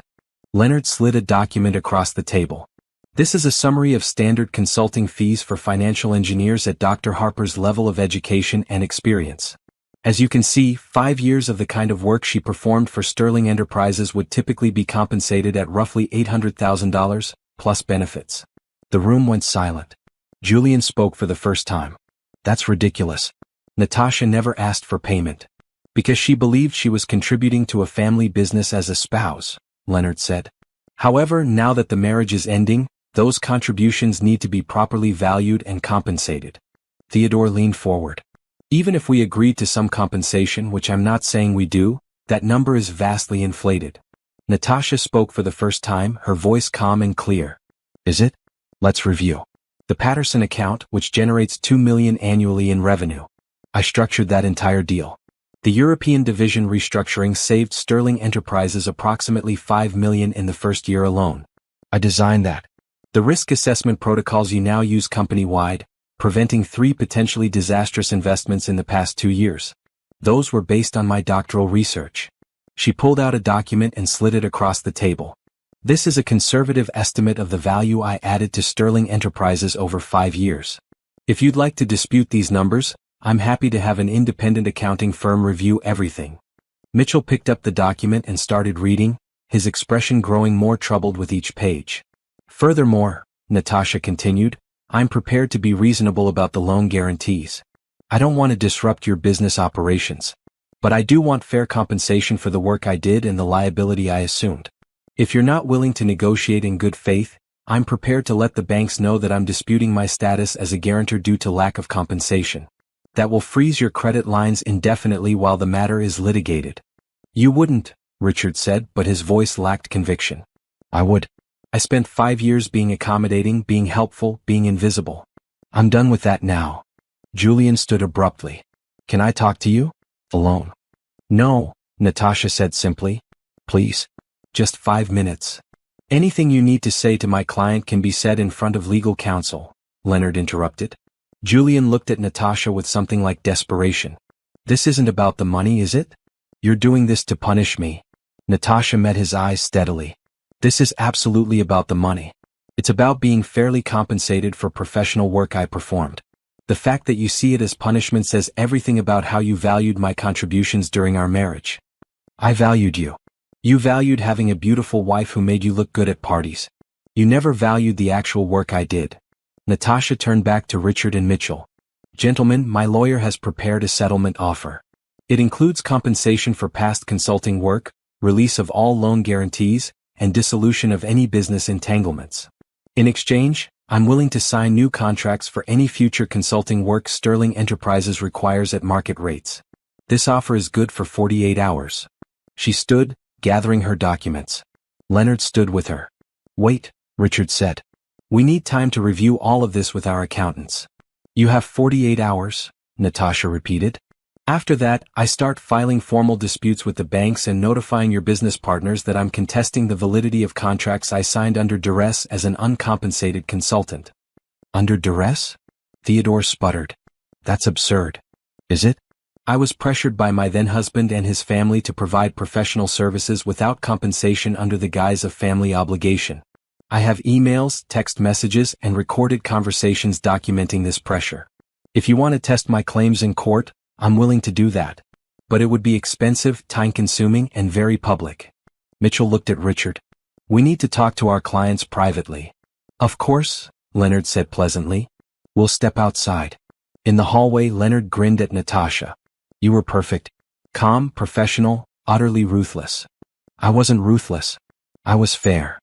Leonard slid a document across the table. "This is a summary of standard consulting fees for financial engineers at Dr. Harper's level of education and experience. As you can see, 5 years of the kind of work she performed for Sterling Enterprises would typically be compensated at roughly $800,000, plus benefits." The room went silent. Julian spoke for the first time. "That's ridiculous. Natasha never asked for payment. Because she believed she was contributing to a family business as a spouse," Leonard said. "However, now that the marriage is ending, those contributions need to be properly valued and compensated." Theodore leaned forward. "Even if we agreed to some compensation, which I'm not saying we do, that number is vastly inflated." Natasha spoke for the first time, her voice calm and clear. "Is it? Let's review. The Patterson account, which generates $2 million annually in revenue. I structured that entire deal. The European division restructuring saved Sterling Enterprises approximately $5 million in the first year alone. I designed that. The risk assessment protocols you now use company-wide, preventing 3 potentially disastrous investments in the past 2 years. Those were based on my doctoral research." She pulled out a document and slid it across the table. This is a conservative estimate of the value I added to Sterling Enterprises over 5 years. If you'd like to dispute these numbers, I'm happy to have an independent accounting firm review everything. Mitchell picked up the document and started reading, his expression growing more troubled with each page. Furthermore, Natasha continued, I'm prepared to be reasonable about the loan guarantees. I don't want to disrupt your business operations. But I do want fair compensation for the work I did and the liability I assumed. If you're not willing to negotiate in good faith, I'm prepared to let the banks know that I'm disputing my status as a guarantor due to lack of compensation. That will freeze your credit lines indefinitely while the matter is litigated. You wouldn't, Richard said, but his voice lacked conviction. I would. I spent 5 years being accommodating, being helpful, being invisible. I'm done with that now. Julian stood abruptly. Can I talk to you? Alone. No, Natasha said simply. Please. Just 5 minutes. Anything you need to say to my client can be said in front of legal counsel, Leonard interrupted. Julian looked at Natasha with something like desperation. This isn't about the money, is it? You're doing this to punish me. Natasha met his eyes steadily. This is absolutely about the money. It's about being fairly compensated for professional work I performed. The fact that you see it as punishment says everything about how you valued my contributions during our marriage. I valued you. You valued having a beautiful wife who made you look good at parties. You never valued the actual work I did. Natasha turned back to Richard and Mitchell. Gentlemen, my lawyer has prepared a settlement offer. It includes compensation for past consulting work, release of all loan guarantees, and dissolution of any business entanglements. In exchange, I'm willing to sign new contracts for any future consulting work Sterling Enterprises requires at market rates. This offer is good for 48 hours. She stood, gathering her documents. Leonard stood with her. Wait, Richard said. We need time to review all of this with our accountants. You have 48 hours, Natasha repeated. After that, I start filing formal disputes with the banks and notifying your business partners that I'm contesting the validity of contracts I signed under duress as an uncompensated consultant. Under duress? Theodore sputtered. That's absurd. Is it? I was pressured by my then-husband and his family to provide professional services without compensation under the guise of family obligation. I have emails, text messages, and recorded conversations documenting this pressure. If you want to test my claims in court, I'm willing to do that. But it would be expensive, time-consuming, and very public. Mitchell looked at Richard. We need to talk to our clients privately. Of course, Leonard said pleasantly. We'll step outside. In the hallway, Leonard grinned at Natasha. You were perfect. Calm, professional, utterly ruthless. I wasn't ruthless. I was fair.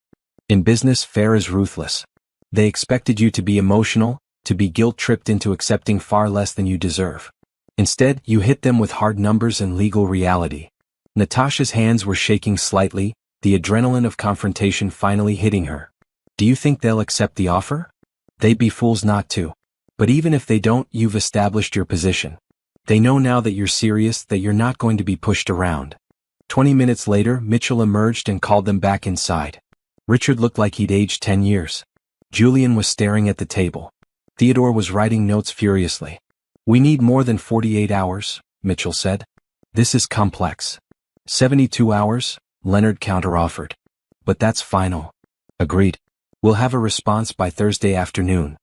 In business, fair is ruthless. They expected you to be emotional, to be guilt-tripped into accepting far less than you deserve. Instead, you hit them with hard numbers and legal reality. Natasha's hands were shaking slightly, the adrenaline of confrontation finally hitting her. Do you think they'll accept the offer? They'd be fools not to. But even if they don't, you've established your position. They know now that you're serious, that you're not going to be pushed around. 20 minutes later, Mitchell emerged and called them back inside. Richard looked like he'd aged 10 years. Julian was staring at the table. Theodore was writing notes furiously. We need more than 48 hours, Mitchell said. This is complex. 72 hours, Leonard counteroffered. But that's final. Agreed. We'll have a response by Thursday afternoon.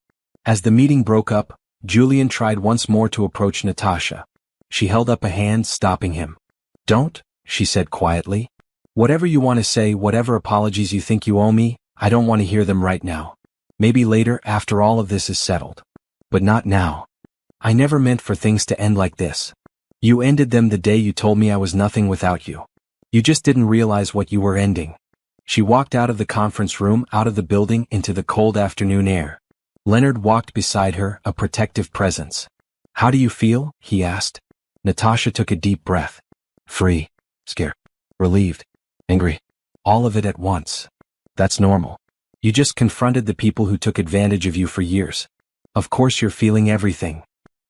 As the meeting broke up, Julian tried once more to approach Natasha. She held up a hand, stopping him. Don't, she said quietly. Whatever you want to say, whatever apologies you think you owe me, I don't want to hear them right now. Maybe later, after all of this is settled. But not now. I never meant for things to end like this. You ended them the day you told me I was nothing without you. You just didn't realize what you were ending. She walked out of the conference room, out of the building, into the cold afternoon air. Leonard walked beside her, a protective presence. How do you feel? He asked. Natasha took a deep breath. Free. Scared. Relieved. Angry. All of it at once. That's normal. You just confronted the people who took advantage of you for years. Of course you're feeling everything.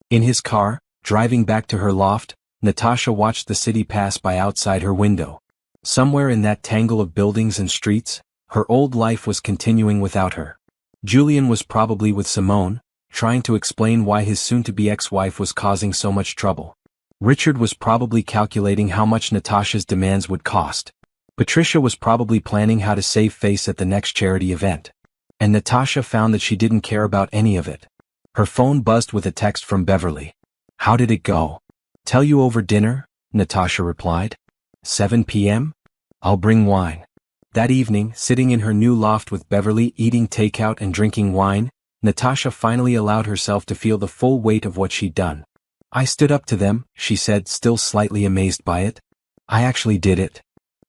In his car, driving back to her loft, Natasha watched the city pass by outside her window. Somewhere in that tangle of buildings and streets, her old life was continuing without her. Julian was probably with Simone, trying to explain why his soon-to-be ex-wife was causing so much trouble. Richard was probably calculating how much Natasha's demands would cost. Patricia was probably planning how to save face at the next charity event. And Natasha found that she didn't care about any of it. Her phone buzzed with a text from Beverly. "How did it go?" "Tell you over dinner," Natasha replied. 7 p.m.? "I'll bring wine." That evening, sitting in her new loft with Beverly eating takeout and drinking wine, Natasha finally allowed herself to feel the full weight of what she'd done. "I stood up to them," she said, still slightly amazed by it. "I actually did it."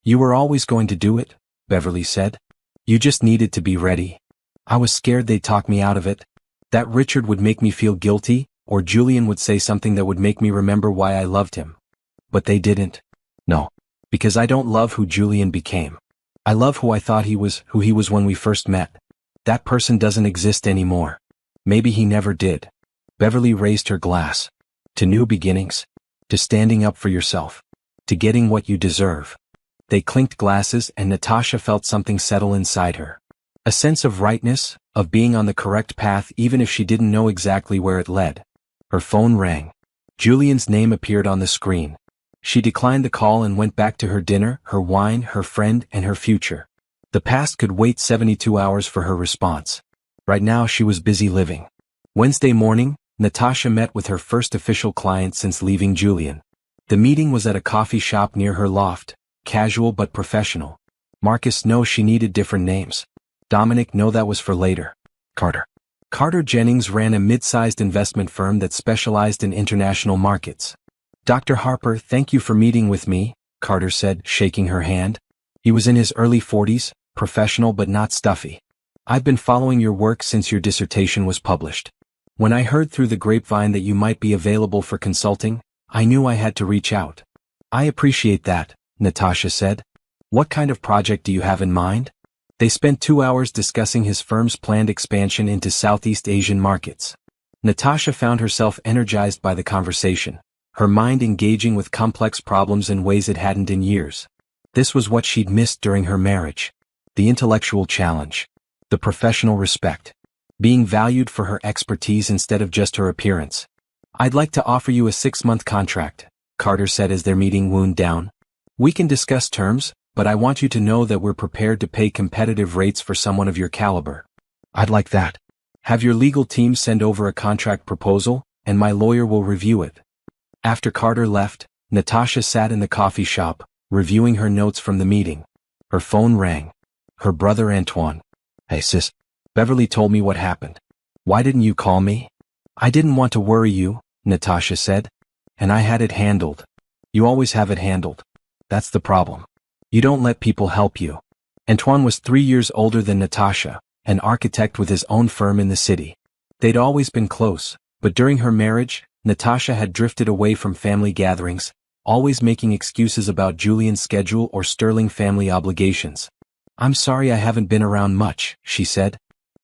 "You were always going to do it," Beverly said. "You just needed to be ready." "I was scared they'd talk me out of it. That Richard would make me feel guilty, or Julian would say something that would make me remember why I loved him. But they didn't. No. Because I don't love who Julian became. I love who I thought he was, who he was when we first met. That person doesn't exist anymore. Maybe he never did." Beverly raised her glass. "To new beginnings. To standing up for yourself. To getting what you deserve." They clinked glasses and Natasha felt something settle inside her. A sense of rightness, of being on the correct path even if she didn't know exactly where it led. Her phone rang. Julian's name appeared on the screen. She declined the call and went back to her dinner, her wine, her friend, and her future. The past could wait 72 hours for her response. Right now she was busy living. Wednesday morning, Natasha met with her first official client since leaving Julian. The meeting was at a coffee shop near her loft, casual but professional. Marcus, no, she needed different names. Dominic, no, that was for later. Carter Jennings ran a mid-sized investment firm that specialized in international markets. "Dr. Harper, thank you for meeting with me," Carter said, shaking her hand. He was in his early 40s, professional but not stuffy. "I've been following your work since your dissertation was published. When I heard through the grapevine that you might be available for consulting, I knew I had to reach out." "I appreciate that," Natasha said. "What kind of project do you have in mind?" They spent 2 hours discussing his firm's planned expansion into Southeast Asian markets. Natasha found herself energized by the conversation, her mind engaging with complex problems in ways it hadn't in years. This was what she'd missed during her marriage. The intellectual challenge. The professional respect. Being valued for her expertise instead of just her appearance. "I'd like to offer you a 6-month contract," Carter said as their meeting wound down. "We can discuss terms, but I want you to know that we're prepared to pay competitive rates for someone of your caliber." "I'd like that. Have your legal team send over a contract proposal, and my lawyer will review it." After Carter left, Natasha sat in the coffee shop, reviewing her notes from the meeting. Her phone rang. Her brother Antoine. "Hey sis, Beverly told me what happened. Why didn't you call me?" "I didn't want to worry you," Natasha said. "And I had it handled." "You always have it handled. That's the problem. You don't let people help you." Antoine was 3 years older than Natasha, an architect with his own firm in the city. They'd always been close, but during her marriage, Natasha had drifted away from family gatherings, always making excuses about Julian's schedule or sterling family obligations. "I'm sorry I haven't been around much," she said.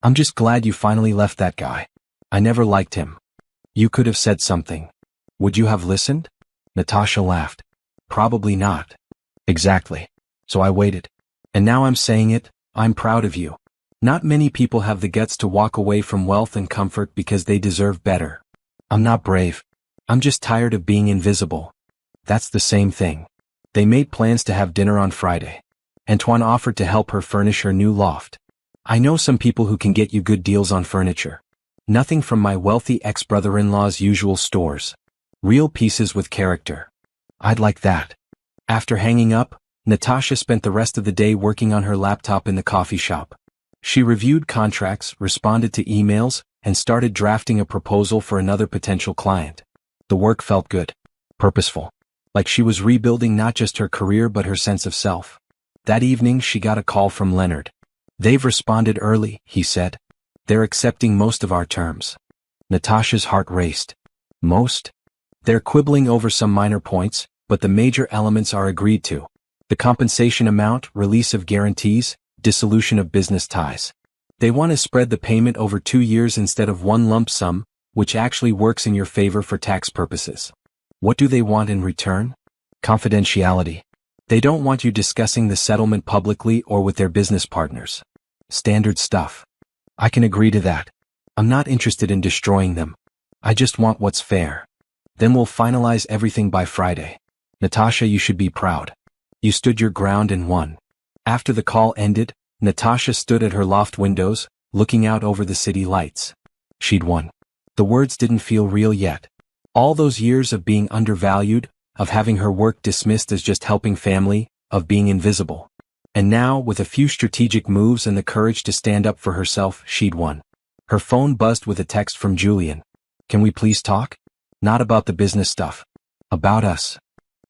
"I'm just glad you finally left that guy. I never liked him." "You could have said something. Would you have listened?" Natasha laughed. "Probably not." "Exactly. So I waited. And now I'm saying it, I'm proud of you. Not many people have the guts to walk away from wealth and comfort because they deserve better." "I'm not brave. I'm just tired of being invisible." "That's the same thing." They made plans to have dinner on Friday. Antoine offered to help her furnish her new loft. "I know some people who can get you good deals on furniture. Nothing from my wealthy ex-brother-in-law's usual stores. Real pieces with character." "I'd like that." After hanging up, Natasha spent the rest of the day working on her laptop in the coffee shop. She reviewed contracts, responded to emails, and started drafting a proposal for another potential client. The work felt good. Purposeful. Like she was rebuilding not just her career but her sense of self. That evening she got a call from Leonard. "They've responded early," he said. "They're accepting most of our terms." Natasha's heart raced. Most? They're quibbling over some minor points, but the major elements are agreed to. The compensation amount, release of guarantees, dissolution of business ties. They want to spread the payment over 2 years instead of one lump sum, which actually works in your favor for tax purposes. What do they want in return? Confidentiality. They don't want you discussing the settlement publicly or with their business partners. Standard stuff. I can agree to that. I'm not interested in destroying them. I just want what's fair. Then we'll finalize everything by Friday. Natasha, you should be proud. You stood your ground and won. After the call ended, Natasha stood at her loft windows, looking out over the city lights. She'd won. The words didn't feel real yet. All those years of being undervalued, of having her work dismissed as just helping family, of being invisible. And now, with a few strategic moves and the courage to stand up for herself, she'd won. Her phone buzzed with a text from Julian. Can we please talk? Not about the business stuff. About us.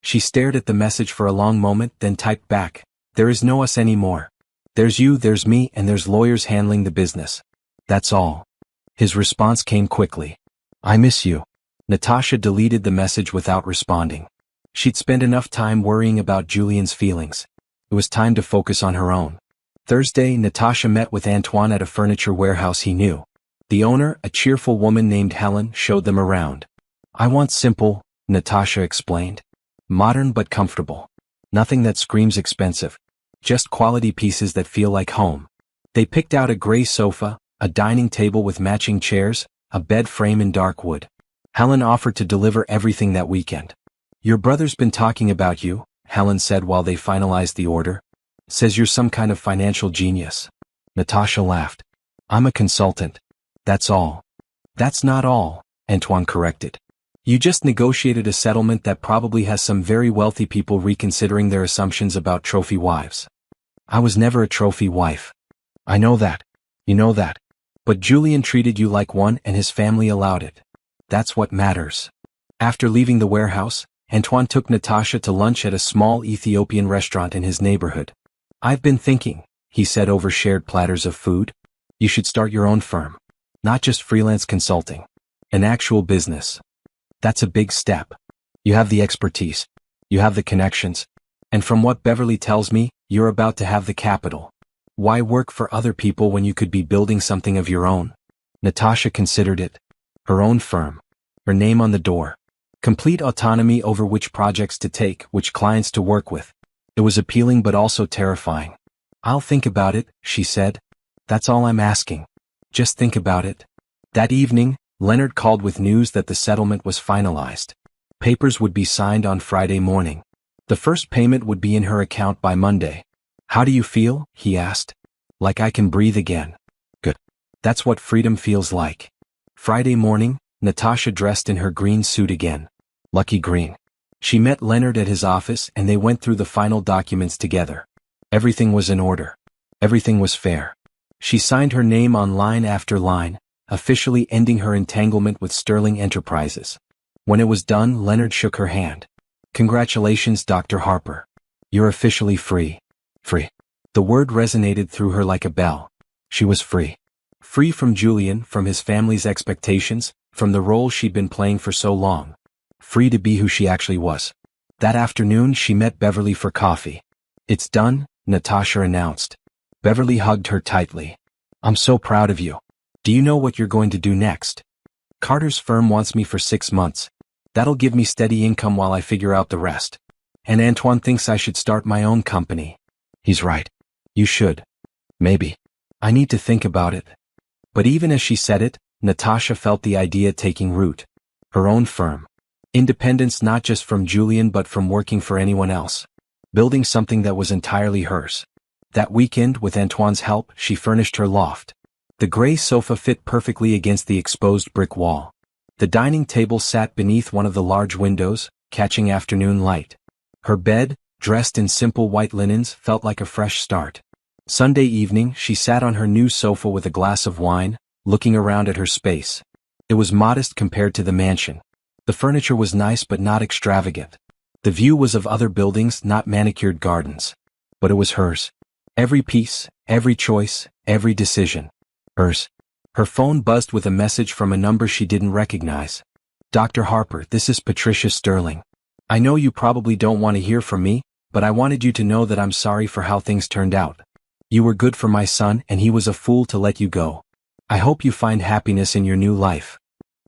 She stared at the message for a long moment, then typed back. There is no us anymore. There's you, there's me, and there's lawyers handling the business. That's all. His response came quickly. I miss you. Natasha deleted the message without responding. She'd spent enough time worrying about Julian's feelings. It was time to focus on her own. Thursday, Natasha met with Antoine at a furniture warehouse he knew. The owner, a cheerful woman named Helen, showed them around. I want simple, Natasha explained. Modern but comfortable. Nothing that screams expensive. Just quality pieces that feel like home. They picked out a gray sofa, a dining table with matching chairs, a bed frame in dark wood. Helen offered to deliver everything that weekend. Your brother's been talking about you, Helen said while they finalized the order. Says you're some kind of financial genius. Natasha laughed. I'm a consultant. That's all. That's not all, Antoine corrected. You just negotiated a settlement that probably has some very wealthy people reconsidering their assumptions about trophy wives. I was never a trophy wife. I know that. You know that. But Julian treated you like one and his family allowed it. That's what matters. After leaving the warehouse, Antoine took Natasha to lunch at a small Ethiopian restaurant in his neighborhood. I've been thinking, he said over shared platters of food. You should start your own firm. Not just freelance consulting. An actual business. That's a big step. You have the expertise. You have the connections. And from what Beverly tells me, you're about to have the capital. Why work for other people when you could be building something of your own? Natasha considered it. Her own firm. Her name on the door. Complete autonomy over which projects to take, which clients to work with. It was appealing but also terrifying. I'll think about it, she said. That's all I'm asking. Just think about it. That evening, Leonard called with news that the settlement was finalized. Papers would be signed on Friday morning. The first payment would be in her account by Monday. How do you feel? He asked. Like I can breathe again. Good. That's what freedom feels like. Friday morning, Natasha dressed in her green suit again. Lucky green. She met Leonard at his office and they went through the final documents together. Everything was in order. Everything was fair. She signed her name on line after line, officially ending her entanglement with Sterling Enterprises. When it was done, Leonard shook her hand. Congratulations, Dr. Harper. You're officially free. Free. The word resonated through her like a bell. She was free. Free from Julian, from his family's expectations, from the role she'd been playing for so long. Free to be who she actually was. That afternoon, she met Beverly for coffee. It's done, Natasha announced. Beverly hugged her tightly. I'm so proud of you. Do you know what you're going to do next? Carter's firm wants me for 6 months. That'll give me steady income while I figure out the rest. And Antoine thinks I should start my own company. He's right. You should. Maybe. I need to think about it. But even as she said it, Natasha felt the idea taking root. Her own firm. Independence not just from Julian but from working for anyone else. Building something that was entirely hers. That weekend, with Antoine's help, she furnished her loft. The gray sofa fit perfectly against the exposed brick wall. The dining table sat beneath one of the large windows, catching afternoon light. Her bed, dressed in simple white linens, felt like a fresh start. Sunday evening, she sat on her new sofa with a glass of wine, looking around at her space. It was modest compared to the mansion. The furniture was nice but not extravagant. The view was of other buildings, not manicured gardens. But it was hers. Every piece, every choice, every decision. Hers. Her phone buzzed with a message from a number she didn't recognize. Dr. Harper, this is Patricia Sterling. I know you probably don't want to hear from me, but I wanted you to know that I'm sorry for how things turned out. You were good for my son and he was a fool to let you go. I hope you find happiness in your new life.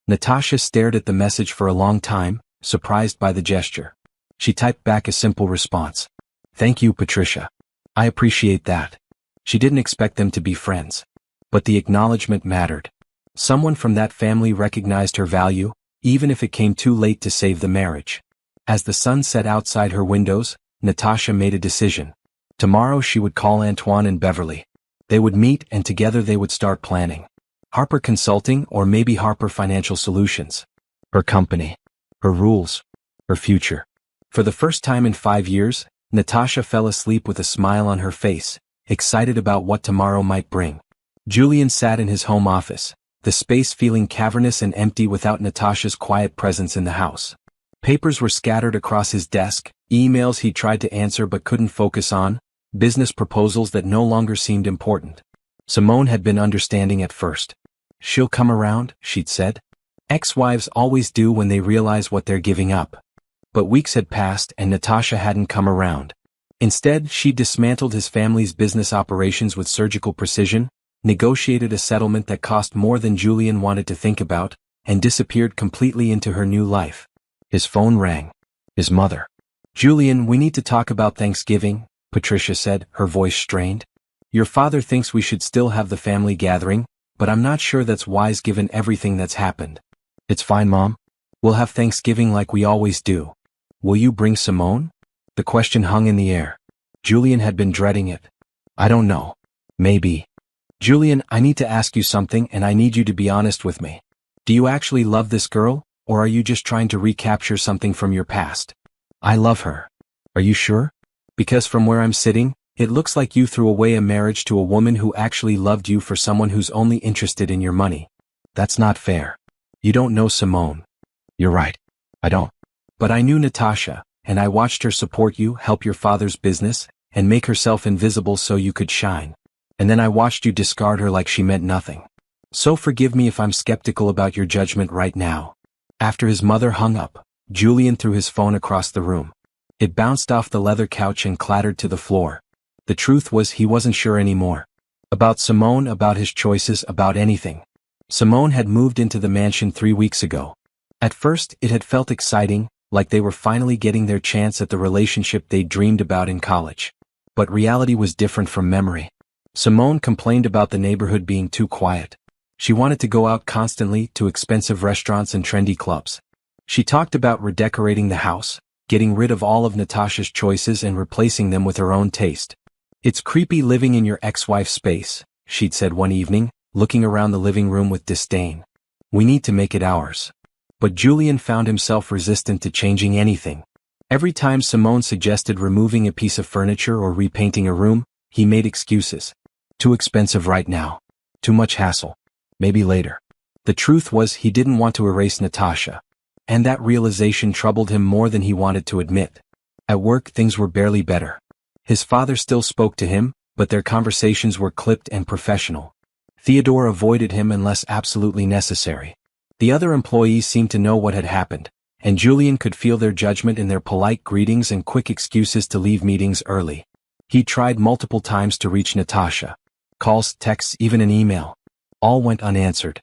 Natasha stared at the message for a long time, surprised by the gesture. She typed back a simple response. Thank you, Patricia. I appreciate that. She didn't expect them to be friends. But the acknowledgement mattered. Someone from that family recognized her value, even if it came too late to save the marriage. As the sun set outside her windows, Natasha made a decision. Tomorrow she would call Antoine and Beverly. They would meet and together they would start planning. Harper Consulting or maybe Harper Financial Solutions. Her company. Her rules. Her future. For the first time in 5 years, Natasha fell asleep with a smile on her face, excited about what tomorrow might bring. Julian sat in his home office, the space feeling cavernous and empty without Natasha's quiet presence in the house. Papers were scattered across his desk, emails he tried to answer but couldn't focus on, business proposals that no longer seemed important. Simone had been understanding at first. She'll come around, she'd said. Ex-wives always do when they realize what they're giving up. But weeks had passed and Natasha hadn't come around. Instead, she dismantled his family's business operations with surgical precision, negotiated a settlement that cost more than Julian wanted to think about, and disappeared completely into her new life. His phone rang. His mother. "Julian, we need to talk about Thanksgiving," Patricia said, her voice strained. "Your father thinks we should still have the family gathering, but I'm not sure that's wise given everything that's happened." "It's fine, Mom. We'll have Thanksgiving like we always do. Will you bring Simone?" The question hung in the air. Julian had been dreading it. "I don't know. Maybe." "Julian, I need to ask you something and I need you to be honest with me. Do you actually love this girl, or are you just trying to recapture something from your past?" "I love her." "Are you sure? Because from where I'm sitting, it looks like you threw away a marriage to a woman who actually loved you for someone who's only interested in your money. That's not fair. You don't know Simone." "You're right. I don't. But I knew Natasha, and I watched her support you, help your father's business, and make herself invisible so you could shine. And then I watched you discard her like she meant nothing. So forgive me if I'm skeptical about your judgment right now." After his mother hung up, Julian threw his phone across the room. It bounced off the leather couch and clattered to the floor. The truth was he wasn't sure anymore. About Simone, about his choices, about anything. Simone had moved into the mansion 3 weeks ago. At first, it had felt exciting, like they were finally getting their chance at the relationship they'd dreamed about in college. But reality was different from memory. Simone complained about the neighborhood being too quiet. She wanted to go out constantly to expensive restaurants and trendy clubs. She talked about redecorating the house, getting rid of all of Natasha's choices and replacing them with her own taste. "It's creepy living in your ex-wife's space," she'd said one evening, looking around the living room with disdain. "We need to make it ours." But Julian found himself resistant to changing anything. Every time Simone suggested removing a piece of furniture or repainting a room, he made excuses. "Too expensive right now. Too much hassle. Maybe later." The truth was he didn't want to erase Natasha. And that realization troubled him more than he wanted to admit. At work things were barely better. His father still spoke to him, but their conversations were clipped and professional. Theodore avoided him unless absolutely necessary. The other employees seemed to know what had happened, and Julian could feel their judgment in their polite greetings and quick excuses to leave meetings early. He tried multiple times to reach Natasha. Calls, texts, even an email. All went unanswered.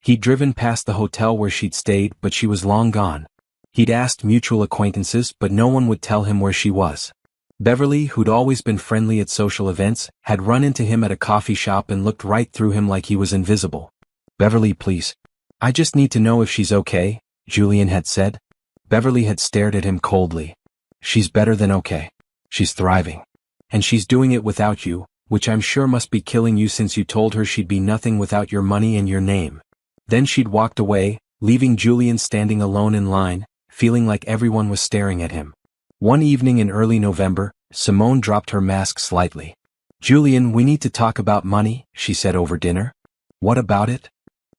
He'd driven past the hotel where she'd stayed, but she was long gone. He'd asked mutual acquaintances, but no one would tell him where she was. Beverly, who'd always been friendly at social events, had run into him at a coffee shop and looked right through him like he was invisible. "Beverly, please. I just need to know if she's okay," Julian had said. Beverly had stared at him coldly. "She's better than okay. She's thriving. And she's doing it without you, which I'm sure must be killing you since you told her she'd be nothing without your money and your name." Then she'd walked away, leaving Julian standing alone in line, feeling like everyone was staring at him. One evening in early November, Simone dropped her mask slightly. "Julian, we need to talk about money," she said over dinner. "What about it?"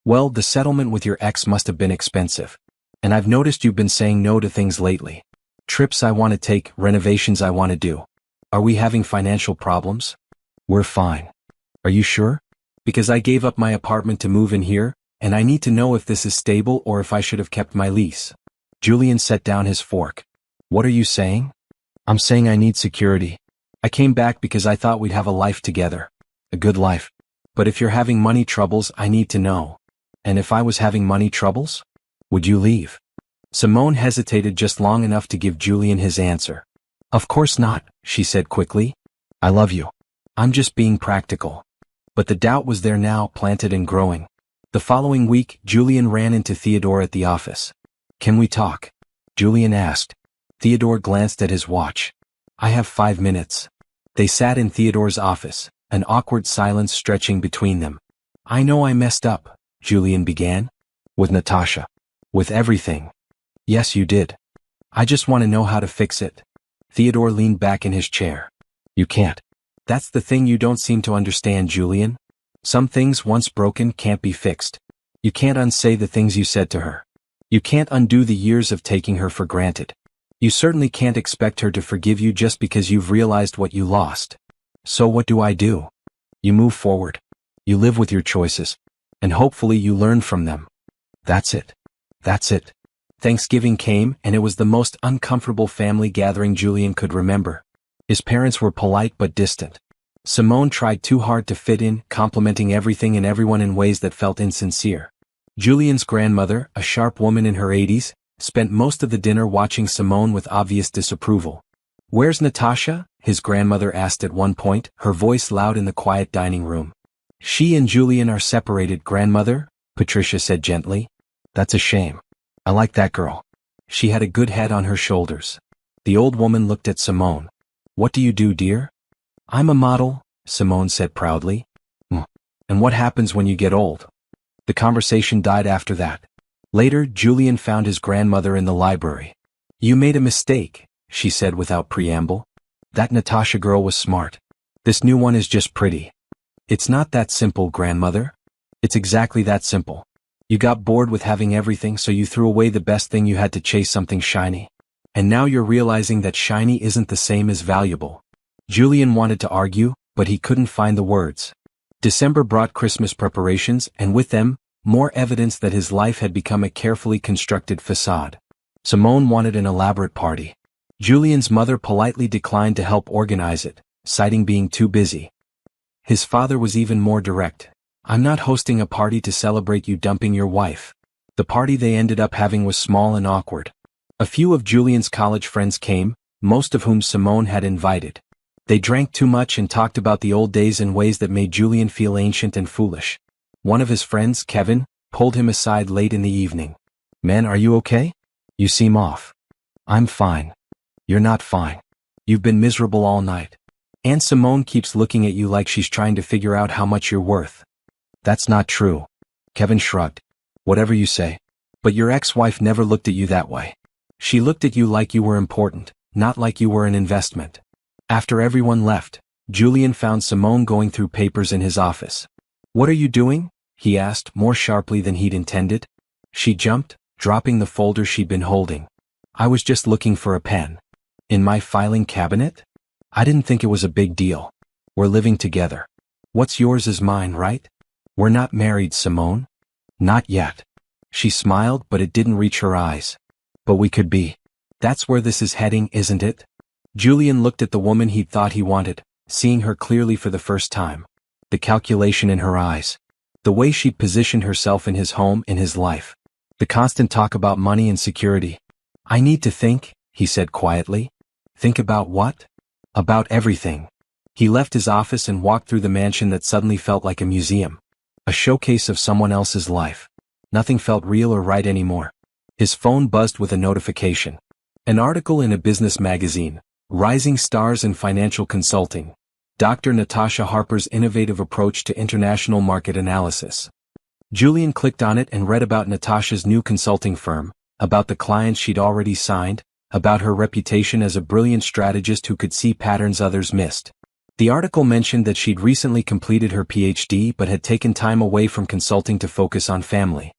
"Well, the settlement with your ex must have been expensive. And I've noticed you've been saying no to things lately. Trips I want to take, renovations I want to do. Are we having financial problems?" "We're fine." "Are you sure? Because I gave up my apartment to move in here, and I need to know if this is stable or if I should have kept my lease." Julian set down his fork. "What are you saying?" "I'm saying I need security. I came back because I thought we'd have a life together. A good life. But if you're having money troubles, I need to know. And if I was having money troubles? Would you leave?" Simone hesitated just long enough to give Julian his answer. "Of course not," she said quickly. "I love you. I'm just being practical." But the doubt was there now, planted and growing. The following week, Julian ran into Theodore at the office. "Can we talk?" Julian asked. Theodore glanced at his watch. "I have 5 minutes." They sat in Theodore's office, an awkward silence stretching between them. "I know I messed up," Julian began. "With Natasha. With everything." "Yes, you did. I just want to know how to fix it." Theodore leaned back in his chair. "You can't. That's the thing you don't seem to understand, Julian. Some things once broken can't be fixed. You can't unsay the things you said to her. You can't undo the years of taking her for granted. You certainly can't expect her to forgive you just because you've realized what you lost. So what do? You move forward. You live with your choices. And hopefully you learn from them. That's it. That's it." Thanksgiving came, and it was the most uncomfortable family gathering Julian could remember. His parents were polite but distant. Simone tried too hard to fit in, complimenting everything and everyone in ways that felt insincere. Julian's grandmother, a sharp woman in her 80s, spent most of the dinner watching Simone with obvious disapproval. "Where's Natasha?" his grandmother asked at one point, her voice loud in the quiet dining room. "She and Julian are separated, grandmother," Patricia said gently. "That's a shame. I like that girl. She had a good head on her shoulders." The old woman looked at Simone. "What do you do, dear?" "I'm a model," Simone said proudly. "And what happens when you get old?" The conversation died after that. Later, Julian found his grandmother in the library. "You made a mistake," she said without preamble. "That Natasha girl was smart. This new one is just pretty." "It's not that simple, grandmother." "It's exactly that simple. You got bored with having everything, so you threw away the best thing you had to chase something shiny. And now you're realizing that shiny isn't the same as valuable." Julian wanted to argue, but he couldn't find the words. December brought Christmas preparations, and with them, more evidence that his life had become a carefully constructed facade. Simone wanted an elaborate party. Julian's mother politely declined to help organize it, citing being too busy. His father was even more direct. "I'm not hosting a party to celebrate you dumping your wife." The party they ended up having was small and awkward. A few of Julian's college friends came, most of whom Simone had invited. They drank too much and talked about the old days in ways that made Julian feel ancient and foolish. One of his friends, Kevin, pulled him aside late in the evening. "Man, are you okay? You seem off." "I'm fine." "You're not fine. You've been miserable all night. Aunt Simone keeps looking at you like she's trying to figure out how much you're worth." "That's not true." Kevin shrugged. "Whatever you say. But your ex-wife never looked at you that way. She looked at you like you were important, not like you were an investment." After everyone left, Julian found Simone going through papers in his office. "What are you doing?" he asked, more sharply than he'd intended. She jumped, dropping the folder she'd been holding. "I was just looking for a pen." "In my filing cabinet?" "I didn't think it was a big deal. We're living together. What's yours is mine, right? We're not married, Simone." "Not yet." She smiled, but it didn't reach her eyes. "But we could be. That's where this is heading, isn't it?" Julian looked at the woman he'd thought he wanted, seeing her clearly for the first time. The calculation in her eyes. The way she'd positioned herself in his home, in his life. The constant talk about money and security. "I need to think," he said quietly. "Think about what?" "About everything." He left his office and walked through the mansion that suddenly felt like a museum. A showcase of someone else's life. Nothing felt real or right anymore. His phone buzzed with a notification. An article in a business magazine. Rising Stars in Financial Consulting. Dr. Natasha Harper's innovative approach to international market analysis. Julian clicked on it and read about Natasha's new consulting firm, about the clients she'd already signed, about her reputation as a brilliant strategist who could see patterns others missed. The article mentioned that she'd recently completed her PhD but had taken time away from consulting to focus on family.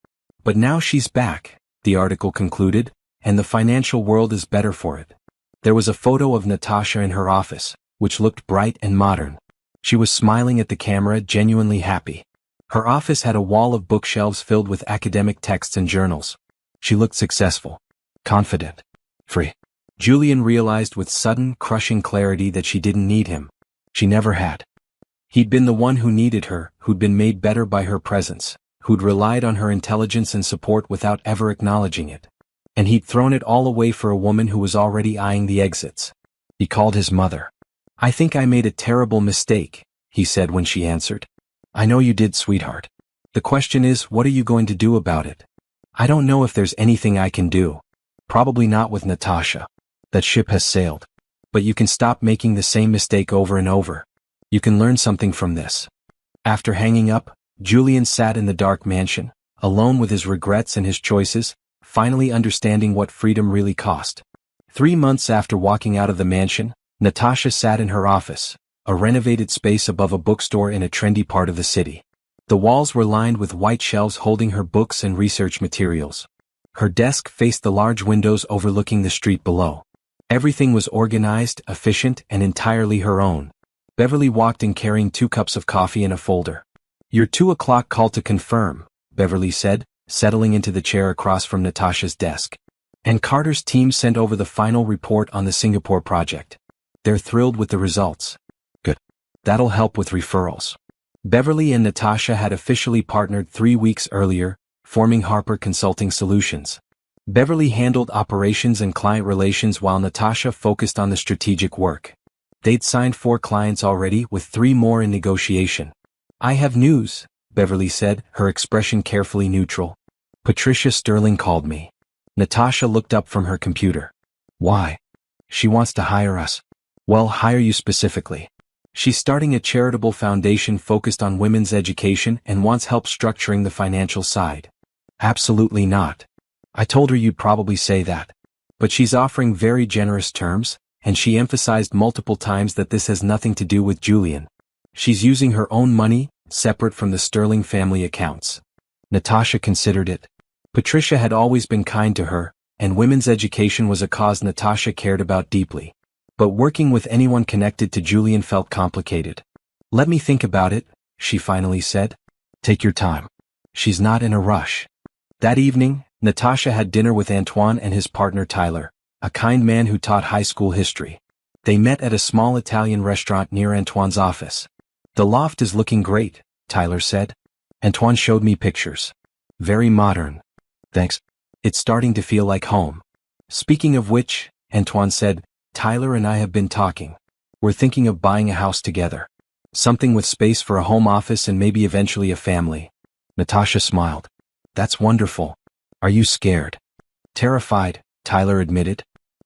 "But now she's back," the article concluded, "and the financial world is better for it." There was a photo of Natasha in her office, which looked bright and modern. She was smiling at the camera, genuinely happy. Her office had a wall of bookshelves filled with academic texts and journals. She looked successful, confident, free. Julian realized with sudden, crushing clarity that she didn't need him. She never had. He'd been the one who needed her, who'd been made better by her presence, who'd relied on her intelligence and support without ever acknowledging it. And he'd thrown it all away for a woman who was already eyeing the exits. He called his mother. "I think I made a terrible mistake," he said when she answered. "I know you did, sweetheart. The question is, what are you going to do about it? I don't know if there's anything I can do. Probably not with Natasha. That ship has sailed. But you can stop making the same mistake over and over. You can learn something from this. After hanging up, Julian sat in the dark mansion, alone with his regrets and his choices, finally understanding what freedom really cost. 3 months after walking out of the mansion, Natasha sat in her office, a renovated space above a bookstore in a trendy part of the city. The walls were lined with white shelves holding her books and research materials. Her desk faced the large windows overlooking the street below. Everything was organized, efficient, and entirely her own. Beverly walked in carrying 2 cups of coffee and a folder. "Your 2 o'clock call to confirm," Beverly said, settling into the chair across from Natasha's desk. "And Carter's team sent over the final report on the Singapore project. They're thrilled with the results." "Good. That'll help with referrals." Beverly and Natasha had officially partnered 3 weeks earlier, forming Harper Consulting Solutions. Beverly handled operations and client relations while Natasha focused on the strategic work. They'd signed 4 clients already, with 3 more in negotiation. "I have news," Beverly said, her expression carefully neutral. "Patricia Sterling called me." Natasha looked up from her computer. "Why?" "She wants to hire us." "Well, hire you specifically." "She's starting a charitable foundation focused on women's education and wants help structuring the financial side." "Absolutely not. I told her you'd probably say that." "But she's offering very generous terms, and she emphasized multiple times that this has nothing to do with Julian. She's using her own money, separate from the Sterling family accounts." Natasha considered it. Patricia had always been kind to her, and women's education was a cause Natasha cared about deeply. But working with anyone connected to Julian felt complicated. "Let me think about it," she finally said. "Take your time. She's not in a rush." That evening, Natasha had dinner with Antoine and his partner Tyler, a kind man who taught high school history. They met at a small Italian restaurant near Antoine's office. "The loft is looking great," Tyler said. Antoine showed me pictures. "Very modern." "Thanks. It's starting to feel like home." "Speaking of which," Antoine said, "Tyler and I have been talking. We're thinking of buying a house together. Something with space for a home office and maybe eventually a family." Natasha smiled. "That's wonderful. Are you scared?" "Terrified," Tyler admitted.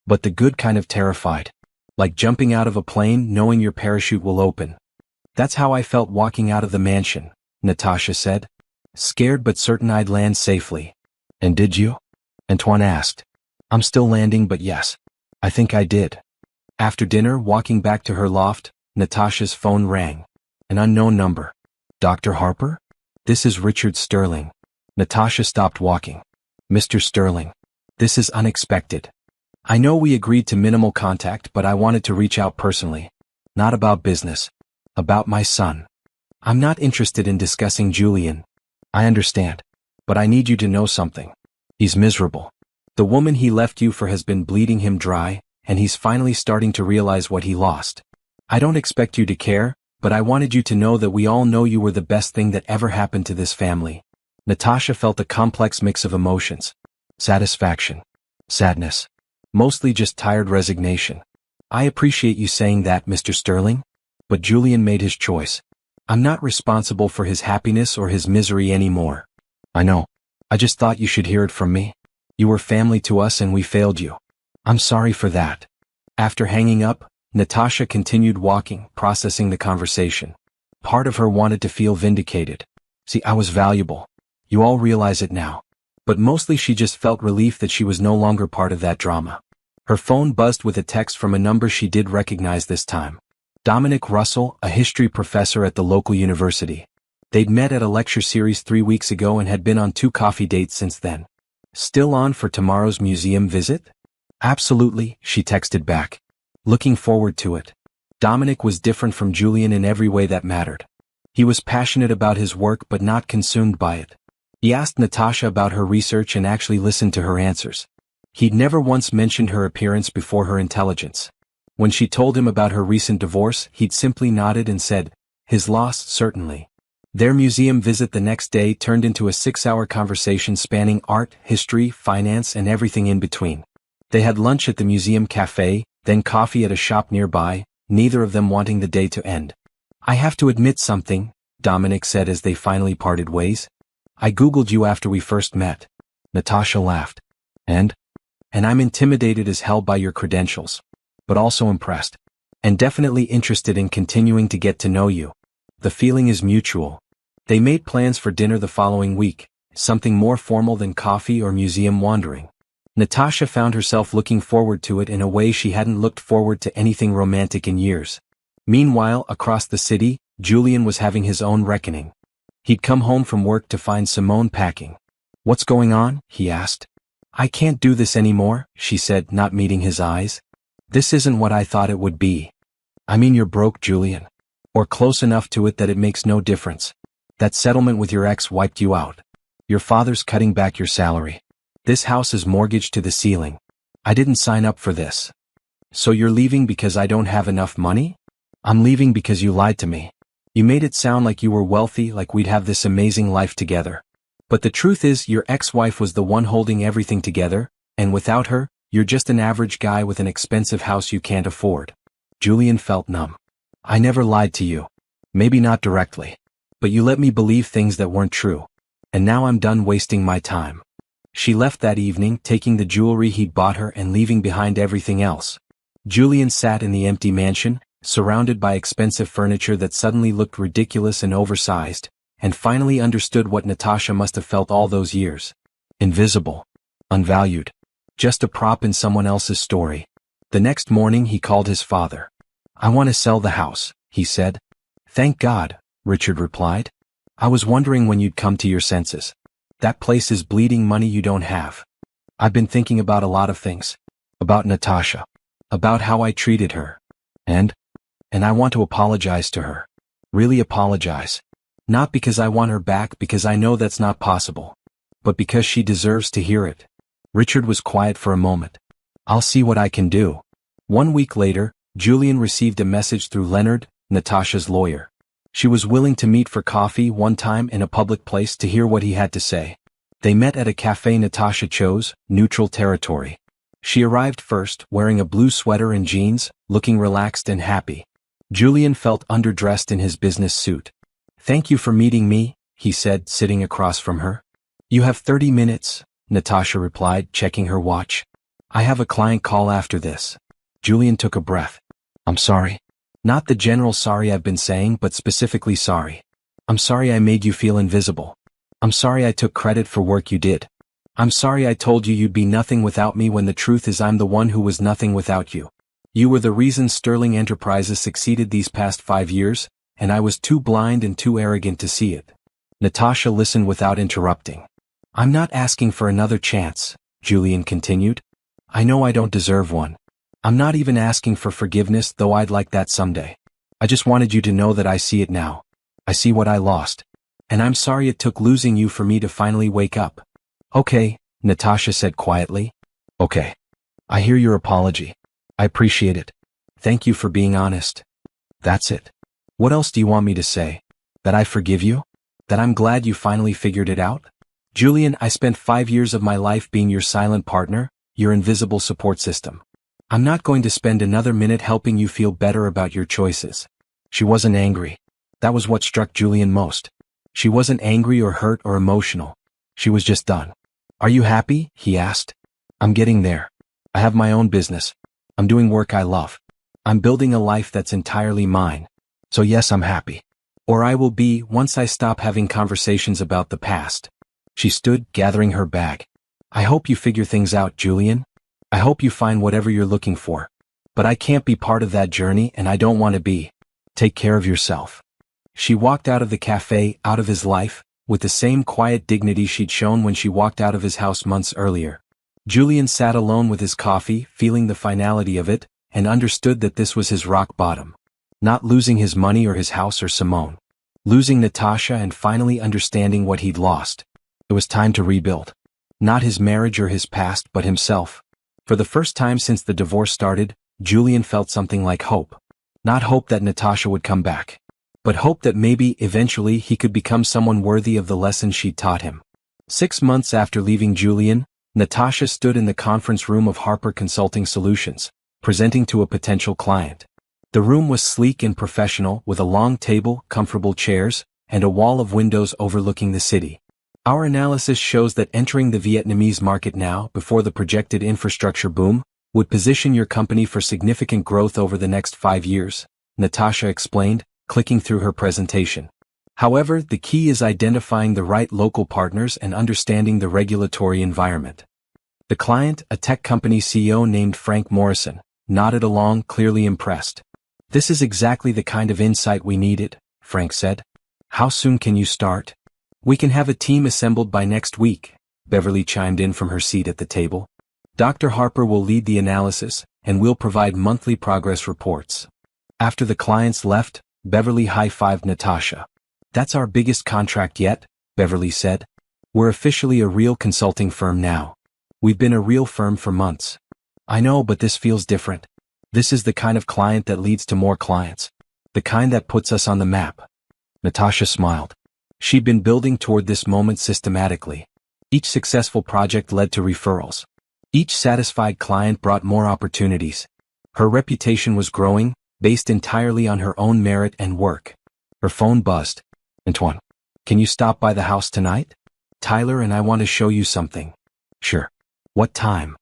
"But the good kind of terrified. Like jumping out of a plane knowing your parachute will open." "That's how I felt walking out of the mansion," Natasha said. "Scared but certain I'd land safely." "And did you?" Antoine asked. "I'm still landing, but yes. I think I did." After dinner, walking back to her loft, Natasha's phone rang. An unknown number. "Dr. Harper? This is Richard Sterling." Natasha stopped walking. "Mr. Sterling. This is unexpected. I know we agreed to minimal contact, but I wanted to reach out personally. Not about business. About my son. I'm not interested in discussing Julian. I understand. But I need you to know something. He's miserable. The woman he left you for has been bleeding him dry, and he's finally starting to realize what he lost. I don't expect you to care, but I wanted you to know that we all know you were the best thing that ever happened to this family." Natasha felt a complex mix of emotions. Satisfaction. Sadness. Mostly just tired resignation. "I appreciate you saying that, Mr. Sterling. But Julian made his choice. I'm not responsible for his happiness or his misery anymore." "I know. I just thought you should hear it from me. You were family to us and we failed you. I'm sorry for that." After hanging up, Natasha continued walking, processing the conversation. Part of her wanted to feel vindicated. "See, I was valuable. You all realize it now." But mostly she just felt relief that she was no longer part of that drama. Her phone buzzed with a text from a number she did recognize this time. Dominic Russell, a history professor at the local university. They'd met at a lecture series 3 weeks ago and had been on 2 coffee dates since then. "Still on for tomorrow's museum visit?" "Absolutely," she texted back. "Looking forward to it." Dominic was different from Julian in every way that mattered. He was passionate about his work but not consumed by it. He asked Natasha about her research and actually listened to her answers. He'd never once mentioned her appearance before her intelligence. When she told him about her recent divorce, he'd simply nodded and said, "His loss, certainly." Their museum visit the next day turned into a 6-hour conversation spanning art, history, finance, and everything in between. They had lunch at the museum cafe, then coffee at a shop nearby, neither of them wanting the day to end. "I have to admit something," Dominic said as they finally parted ways. I Googled you after we first met. Natasha laughed. And? And I'm intimidated as hell by your credentials. But also impressed. And definitely interested in continuing to get to know you. The feeling is mutual. They made plans for dinner the following week, something more formal than coffee or museum wandering. Natasha found herself looking forward to it in a way she hadn't looked forward to anything romantic in years. Meanwhile, across the city, Julian was having his own reckoning. He'd come home from work to find Simone packing. "What's going on?" he asked. "I can't do this anymore," she said, not meeting his eyes. "This isn't what I thought it would be." "I mean, you're broke, Julian. Or close enough to it that it makes no difference. That settlement with your ex wiped you out. Your father's cutting back your salary. This house is mortgaged to the ceiling. I didn't sign up for this. So you're leaving because I don't have enough money? I'm leaving because you lied to me. You made it sound like you were wealthy, like we'd have this amazing life together. But the truth is, your ex-wife was the one holding everything together, and without her, you're just an average guy with an expensive house you can't afford." Julian felt numb. "I never lied to you. Maybe not directly. But you let me believe things that weren't true. And now I'm done wasting my time." She left that evening, taking the jewelry he'd bought her and leaving behind everything else. Julian sat in the empty mansion, surrounded by expensive furniture that suddenly looked ridiculous and oversized, and finally understood what Natasha must have felt all those years. Invisible. Unvalued. Just a prop in someone else's story. The next morning he called his father. "I want to sell the house," he said. "Thank God," Richard replied. "I was wondering when you'd come to your senses. That place is bleeding money you don't have. I've been thinking about a lot of things. About Natasha. About how I treated her. And I want to apologize to her. Really apologize. Not because I want her back, because I know that's not possible. But because she deserves to hear it." Richard was quiet for a moment. "I'll see what I can do." 1 week later, Julian received a message through Leonard, Natasha's lawyer. She was willing to meet for coffee one time in a public place to hear what he had to say. They met at a cafe Natasha chose, neutral territory. She arrived first, wearing a blue sweater and jeans, looking relaxed and happy. Julian felt underdressed in his business suit. "Thank you for meeting me," he said, sitting across from her. "You have 30 minutes, Natasha replied, checking her watch. "I have a client call after this." Julian took a breath. "I'm sorry. Not the general sorry I've been saying, but specifically sorry. I'm sorry I made you feel invisible. I'm sorry I took credit for work you did. I'm sorry I told you you'd be nothing without me when the truth is I'm the one who was nothing without you. You were the reason Sterling Enterprises succeeded these past 5 years, and I was too blind and too arrogant to see it." Natasha listened without interrupting. "I'm not asking for another chance," Julian continued. "I know I don't deserve one. I'm not even asking for forgiveness, though I'd like that someday. I just wanted you to know that I see it now. I see what I lost. And I'm sorry it took losing you for me to finally wake up." "Okay," Natasha said quietly. "Okay. I hear your apology. I appreciate it. Thank you for being honest. That's it. What else do you want me to say? That I forgive you? That I'm glad you finally figured it out? Julian, I spent 5 years of my life being your silent partner, your invisible support system. I'm not going to spend another minute helping you feel better about your choices." She wasn't angry. That was what struck Julian most. She wasn't angry or hurt or emotional. She was just done. "Are you happy?" he asked. "I'm getting there. I have my own business. I'm doing work I love. I'm building a life that's entirely mine. So yes, I'm happy. Or I will be once I stop having conversations about the past." She stood, gathering her bag. "I hope you figure things out, Julian. I hope you find whatever you're looking for. But I can't be part of that journey, and I don't want to be. Take care of yourself." She walked out of the cafe, out of his life, with the same quiet dignity she'd shown when she walked out of his house months earlier. Julian sat alone with his coffee, feeling the finality of it, and understood that this was his rock bottom. Not losing his money or his house or Simone. Losing Natasha and finally understanding what he'd lost. It was time to rebuild. Not his marriage or his past, but himself. For the first time since the divorce started, Julian felt something like hope. Not hope that Natasha would come back. But hope that maybe, eventually, he could become someone worthy of the lesson she'd taught him. 6 months after leaving Julian, Natasha stood in the conference room of Harper Consulting Solutions, presenting to a potential client. The room was sleek and professional, with a long table, comfortable chairs, and a wall of windows overlooking the city. Our analysis shows that entering the Vietnamese market now, before the projected infrastructure boom, would position your company for significant growth over the next 5 years, Natasha explained, clicking through her presentation. However, the key is identifying the right local partners and understanding the regulatory environment. The client, a tech company CEO named Frank Morrison, nodded along, clearly impressed. This is exactly the kind of insight we needed, Frank said. How soon can you start? We can have a team assembled by next week, Beverly chimed in from her seat at the table. Dr. Harper will lead the analysis, and we'll provide monthly progress reports. After the clients left, Beverly high-fived Natasha. That's our biggest contract yet, Beverly said. We're officially a real consulting firm now. We've been a real firm for months. I know, but this feels different. This is the kind of client that leads to more clients. The kind that puts us on the map. Natasha smiled. She'd been building toward this moment systematically. Each successful project led to referrals. Each satisfied client brought more opportunities. Her reputation was growing, based entirely on her own merit and work. Her phone buzzed. Antoine, can you stop by the house tonight? Tyler and I want to show you something. Sure. What time?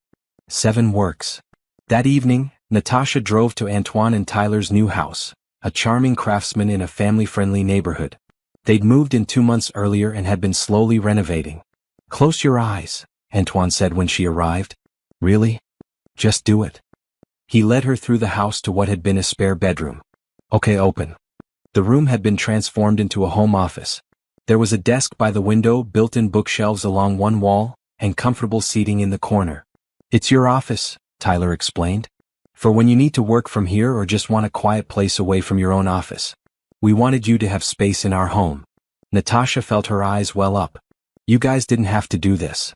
7 works. That evening, Natasha drove to Antoine and Tyler's new house, a charming craftsman in a family-friendly neighborhood. They'd moved in 2 months earlier and had been slowly renovating. Close your eyes, Antoine said when she arrived. Really? Just do it. He led her through the house to what had been a spare bedroom. Okay, open. The room had been transformed into a home office. There was a desk by the window, built-in bookshelves along one wall, and comfortable seating in the corner. It's your office, Tyler explained. For when you need to work from here or just want a quiet place away from your own office. We wanted you to have space in our home. Natasha felt her eyes well up. You guys didn't have to do this.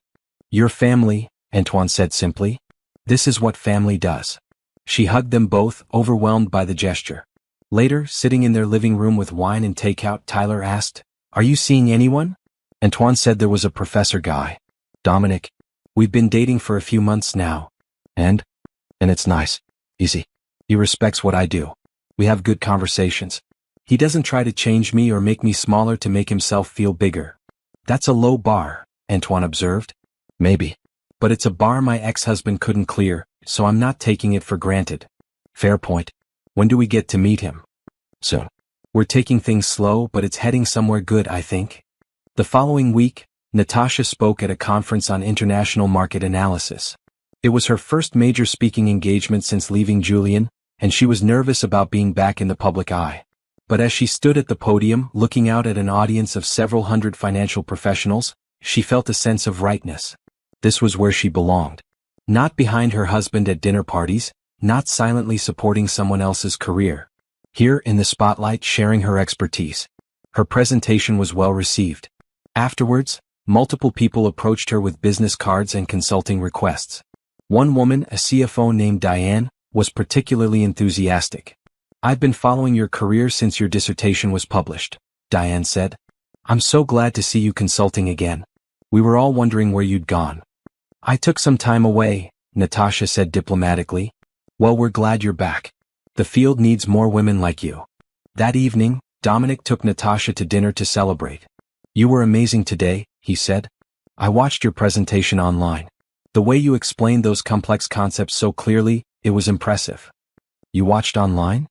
Your family, Antoine said simply. This is what family does. She hugged them both, overwhelmed by the gesture. Later, sitting in their living room with wine and takeout, Tyler asked, Are you seeing anyone? Antoine said there was a professor guy. Dominic. We've been dating for a few months now. And it's nice. Easy. He respects what I do. We have good conversations. He doesn't try to change me or make me smaller to make himself feel bigger. That's a low bar, Antoine observed. Maybe. But it's a bar my ex-husband couldn't clear, so I'm not taking it for granted. Fair point. When do we get to meet him? Soon. We're taking things slow, but it's heading somewhere good, I think. The following week, Natasha spoke at a conference on international market analysis. It was her first major speaking engagement since leaving Julian, and she was nervous about being back in the public eye. But as she stood at the podium, looking out at an audience of several hundred financial professionals, she felt a sense of rightness. This was where she belonged. Not behind her husband at dinner parties, not silently supporting someone else's career. Here in the spotlight, sharing her expertise. Her presentation was well received. Afterwards, multiple people approached her with business cards and consulting requests. One woman, a CFO named Diane, was particularly enthusiastic. I've been following your career since your dissertation was published, Diane said. I'm so glad to see you consulting again. We were all wondering where you'd gone. I took some time away, Natasha said diplomatically. Well, we're glad you're back. The field needs more women like you. That evening, Dominic took Natasha to dinner to celebrate. You were amazing today, he said. I watched your presentation online. The way you explained those complex concepts so clearly, it was impressive. You watched online?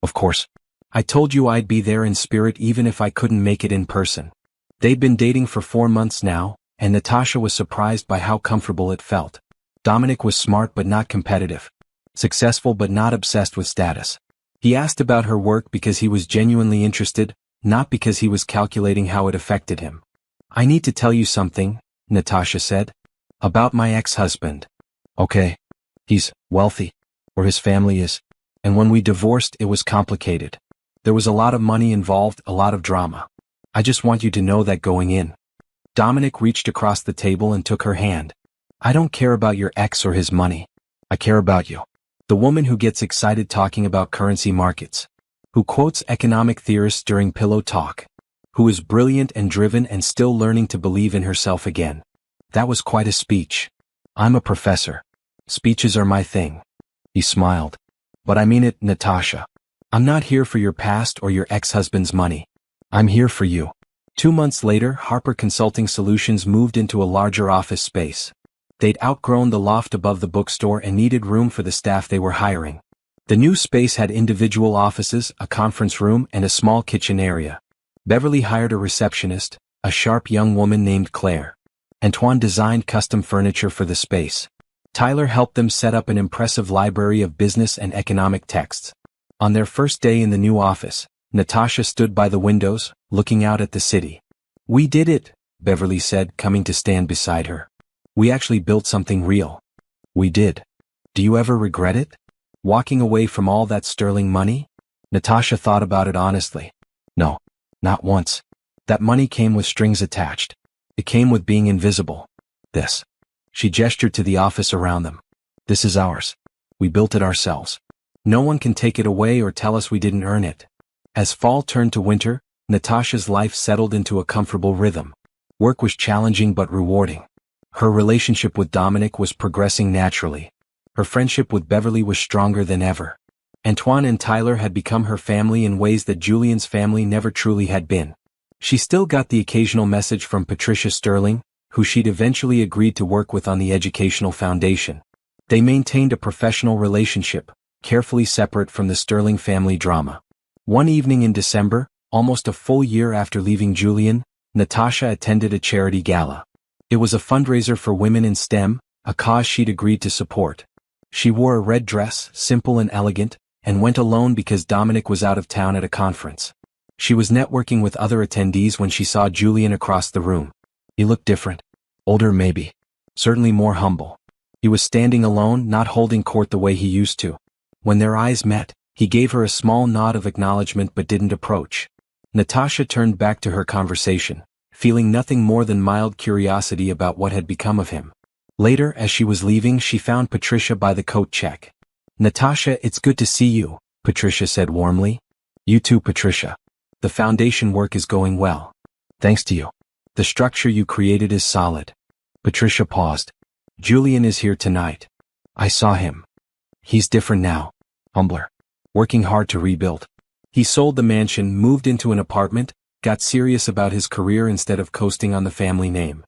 Of course. I told you I'd be there in spirit even if I couldn't make it in person. They'd been dating for 4 months now, and Natasha was surprised by how comfortable it felt. Dominic was smart but not competitive. Successful but not obsessed with status. He asked about her work because he was genuinely interested, not because he was calculating how it affected him. I need to tell you something, Natasha said. About my ex-husband. Okay. He's wealthy. Or his family is. And when we divorced, it was complicated. There was a lot of money involved, a lot of drama. I just want you to know that going in. Dominic reached across the table and took her hand. I don't care about your ex or his money. I care about you. The woman who gets excited talking about currency markets. Who quotes economic theorists during pillow talk. Who is brilliant and driven and still learning to believe in herself again. That was quite a speech. I'm a professor. Speeches are my thing. He smiled. But I mean it, Natasha. I'm not here for your past or your ex-husband's money. I'm here for you. 2 months later, Harper Consulting Solutions moved into a larger office space. They'd outgrown the loft above the bookstore and needed room for the staff they were hiring. The new space had individual offices, a conference room, and a small kitchen area. Beverly hired a receptionist, a sharp young woman named Claire. Antoine designed custom furniture for the space. Tyler helped them set up an impressive library of business and economic texts. On their first day in the new office, Natasha stood by the windows, looking out at the city. "We did it," Beverly said, coming to stand beside her. "We actually built something real." "We did. Do you ever regret it? Walking away from all that sterling money?" Natasha thought about it honestly. "No, not once. That money came with strings attached. It came with being invisible. This." She gestured to the office around them. "This is ours. We built it ourselves. No one can take it away or tell us we didn't earn it." As fall turned to winter, Natasha's life settled into a comfortable rhythm. Work was challenging but rewarding. Her relationship with Dominic was progressing naturally. Her friendship with Beverly was stronger than ever. Antoine and Tyler had become her family in ways that Julian's family never truly had been. She still got the occasional message from Patricia Sterling, who she'd eventually agreed to work with on the educational foundation. They maintained a professional relationship, carefully separate from the Sterling family drama. One evening in December, almost a full year after leaving Julian, Natasha attended a charity gala. It was a fundraiser for women in STEM, a cause she'd agreed to support. She wore a red dress, simple and elegant, and went alone because Dominic was out of town at a conference. She was networking with other attendees when she saw Julian across the room. He looked different. Older maybe. Certainly more humble. He was standing alone, not holding court the way he used to. When their eyes met, he gave her a small nod of acknowledgement but didn't approach. Natasha turned back to her conversation, feeling nothing more than mild curiosity about what had become of him. Later, as she was leaving, she found Patricia by the coat check. "Natasha, it's good to see you," Patricia said warmly. "You too, Patricia. The foundation work is going well. Thanks to you. The structure you created is solid." Patricia paused. "Julian is here tonight. I saw him. He's different now. Humbler. Working hard to rebuild. He sold the mansion, moved into an apartment, got serious about his career instead of coasting on the family name.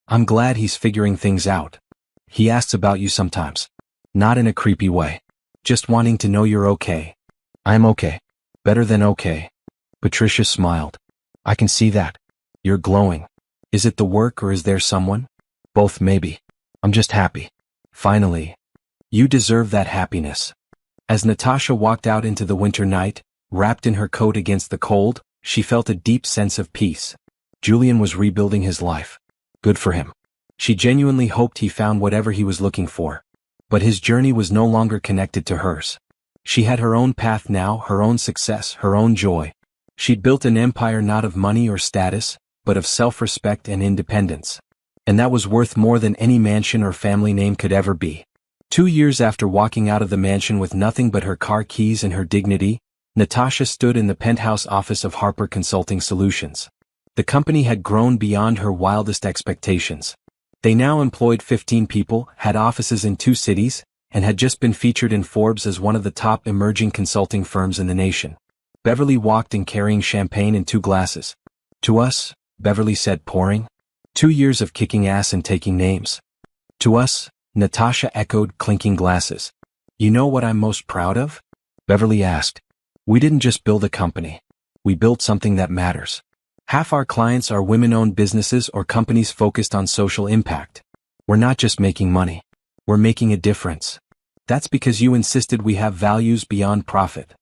I'm glad he's figuring things out. He asks about you sometimes. Not in a creepy way. Just wanting to know you're okay." "I'm okay. Better than okay." Patricia smiled. "I can see that. You're glowing. Is it the work or is there someone?" "Both maybe. I'm just happy. Finally." "You deserve that happiness." As Natasha walked out into the winter night, wrapped in her coat against the cold, she felt a deep sense of peace. Julian was rebuilding his life. Good for him. She genuinely hoped he found whatever he was looking for. But his journey was no longer connected to hers. She had her own path now, her own success, her own joy. She'd built an empire not of money or status, but of self-respect and independence. And that was worth more than any mansion or family name could ever be. 2 years after walking out of the mansion with nothing but her car keys and her dignity, Natasha stood in the penthouse office of Harper Consulting Solutions. The company had grown beyond her wildest expectations. They now employed 15 people, had offices in 2 cities, and had just been featured in Forbes as one of the top emerging consulting firms in the nation. Beverly walked in carrying champagne in 2 glasses. "To us," Beverly said, pouring. 2 years of kicking ass and taking names." "To us," Natasha echoed, clinking glasses. "You know what I'm most proud of?" Beverly asked. "We didn't just build a company. We built something that matters. Half our clients are women-owned businesses or companies focused on social impact. We're not just making money. We're making a difference. That's because you insisted we have values beyond profit.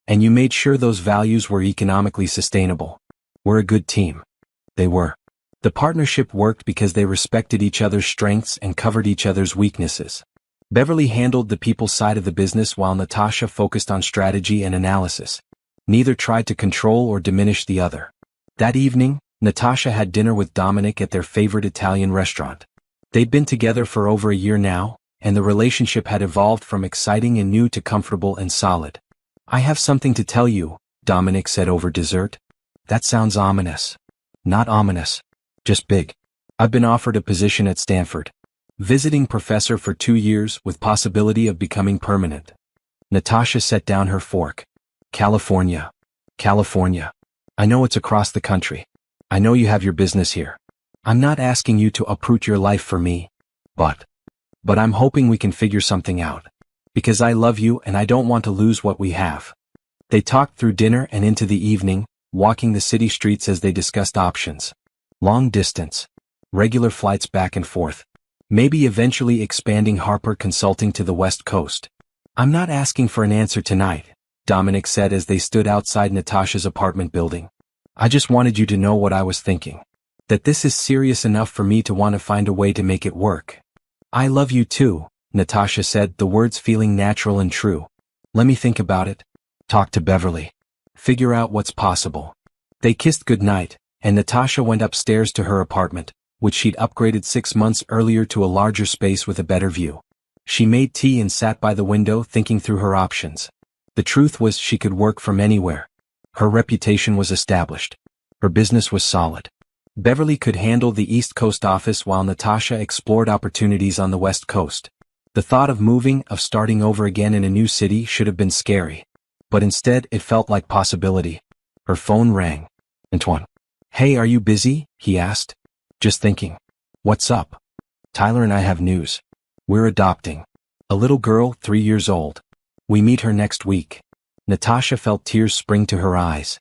And you made sure those values were economically sustainable. We're a good team." They were. The partnership worked because they respected each other's strengths and covered each other's weaknesses. Beverly handled the people side of the business while Natasha focused on strategy and analysis. Neither tried to control or diminish the other. That evening, Natasha had dinner with Dominic at their favorite Italian restaurant. They'd been together for over a year now, and the relationship had evolved from exciting and new to comfortable and solid. "I have something to tell you," Dominic said over dessert. "That sounds ominous." "Not ominous. Just big. I've been offered a position at Stanford. Visiting professor for 2 years with possibility of becoming permanent." Natasha set down her fork. "California. California. I know it's across the country. I know you have your business here. I'm not asking you to uproot your life for me. But I'm hoping we can figure something out. Because I love you and I don't want to lose what we have. They talked through dinner and into the evening, walking the city streets as they discussed options. Long distance. Regular flights back and forth. Maybe eventually expanding Harper Consulting to the West Coast. I'm not asking for an answer tonight, Dominic said as they stood outside Natasha's apartment building. I just wanted you to know what I was thinking. That this is serious enough for me to want to find a way to make it work. I love you too, Natasha said, the words feeling natural and true. Let me think about it. Talk to Beverly. Figure out what's possible. They kissed goodnight, and Natasha went upstairs to her apartment, which she'd upgraded 6 months earlier to a larger space with a better view. She made tea and sat by the window thinking through her options. The truth was she could work from anywhere. Her reputation was established. Her business was solid. Beverly could handle the East Coast office while Natasha explored opportunities on the West Coast. The thought of moving, of starting over again in a new city should have been scary. But instead it felt like possibility. Her phone rang. Antoine. Hey, are you busy? He asked. Just thinking. What's up? Tyler and I have news. We're adopting. A little girl, 3 years old. We meet her next week. Natasha felt tears spring to her eyes.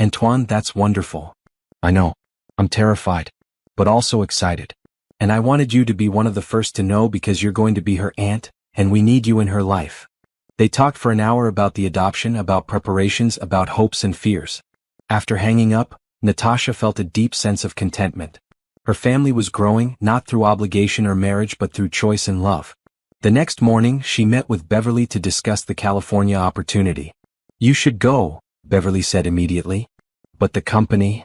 Antoine, that's wonderful. I know. I'm terrified. But also excited. And I wanted you to be one of the first to know because you're going to be her aunt, and we need you in her life. They talked for an hour about the adoption, about preparations, about hopes and fears. After hanging up, Natasha felt a deep sense of contentment. Her family was growing, not through obligation or marriage but through choice and love. The next morning, she met with Beverly to discuss the California opportunity. You should go, Beverly said immediately. But the company?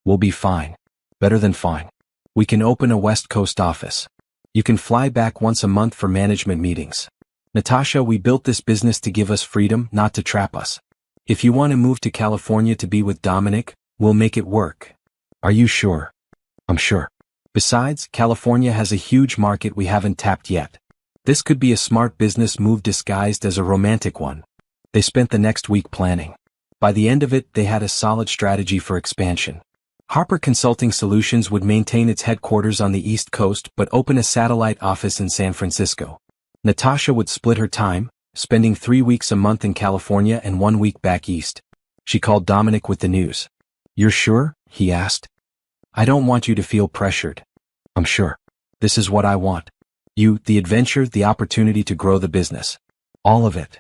We'll be fine. Better than fine. We can open a West Coast office. You can fly back once a month for management meetings. Natasha, we built this business to give us freedom, not to trap us. If you want to move to California to be with Dominic, we'll make it work. Are you sure? I'm sure. Besides, California has a huge market we haven't tapped yet. This could be a smart business move disguised as a romantic one. They spent the next week planning. By the end of it, they had a solid strategy for expansion. Harper Consulting Solutions would maintain its headquarters on the East Coast but open a satellite office in San Francisco. Natasha would split her time, spending 3 weeks a month in California and 1 week back east. She called Dominic with the news. You're sure? He asked. I don't want you to feel pressured. I'm sure. This is what I want. You, the adventure, the opportunity to grow the business. All of it.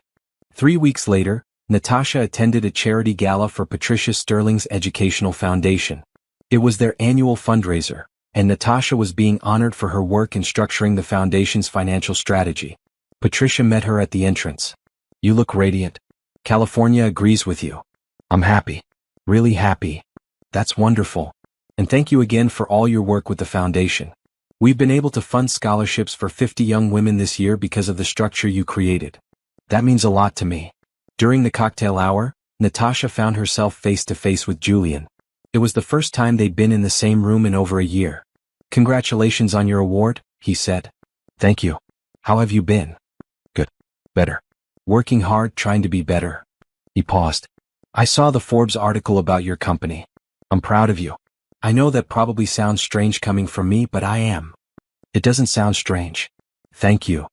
3 weeks later, Natasha attended a charity gala for Patricia Sterling's Educational Foundation. It was their annual fundraiser, and Natasha was being honored for her work in structuring the foundation's financial strategy. Patricia met her at the entrance. You look radiant. California agrees with you. I'm happy. Really happy. That's wonderful. And thank you again for all your work with the foundation. We've been able to fund scholarships for 50 young women this year because of the structure you created. That means a lot to me. During the cocktail hour, Natasha found herself face to face with Julian. It was the first time they'd been in the same room in over a year. Congratulations on your award, he said. Thank you. How have you been? Good. Better. Working hard, trying to be better. He paused. I saw the Forbes article about your company. I'm proud of you. I know that probably sounds strange coming from me, but I am. It doesn't sound strange. Thank you.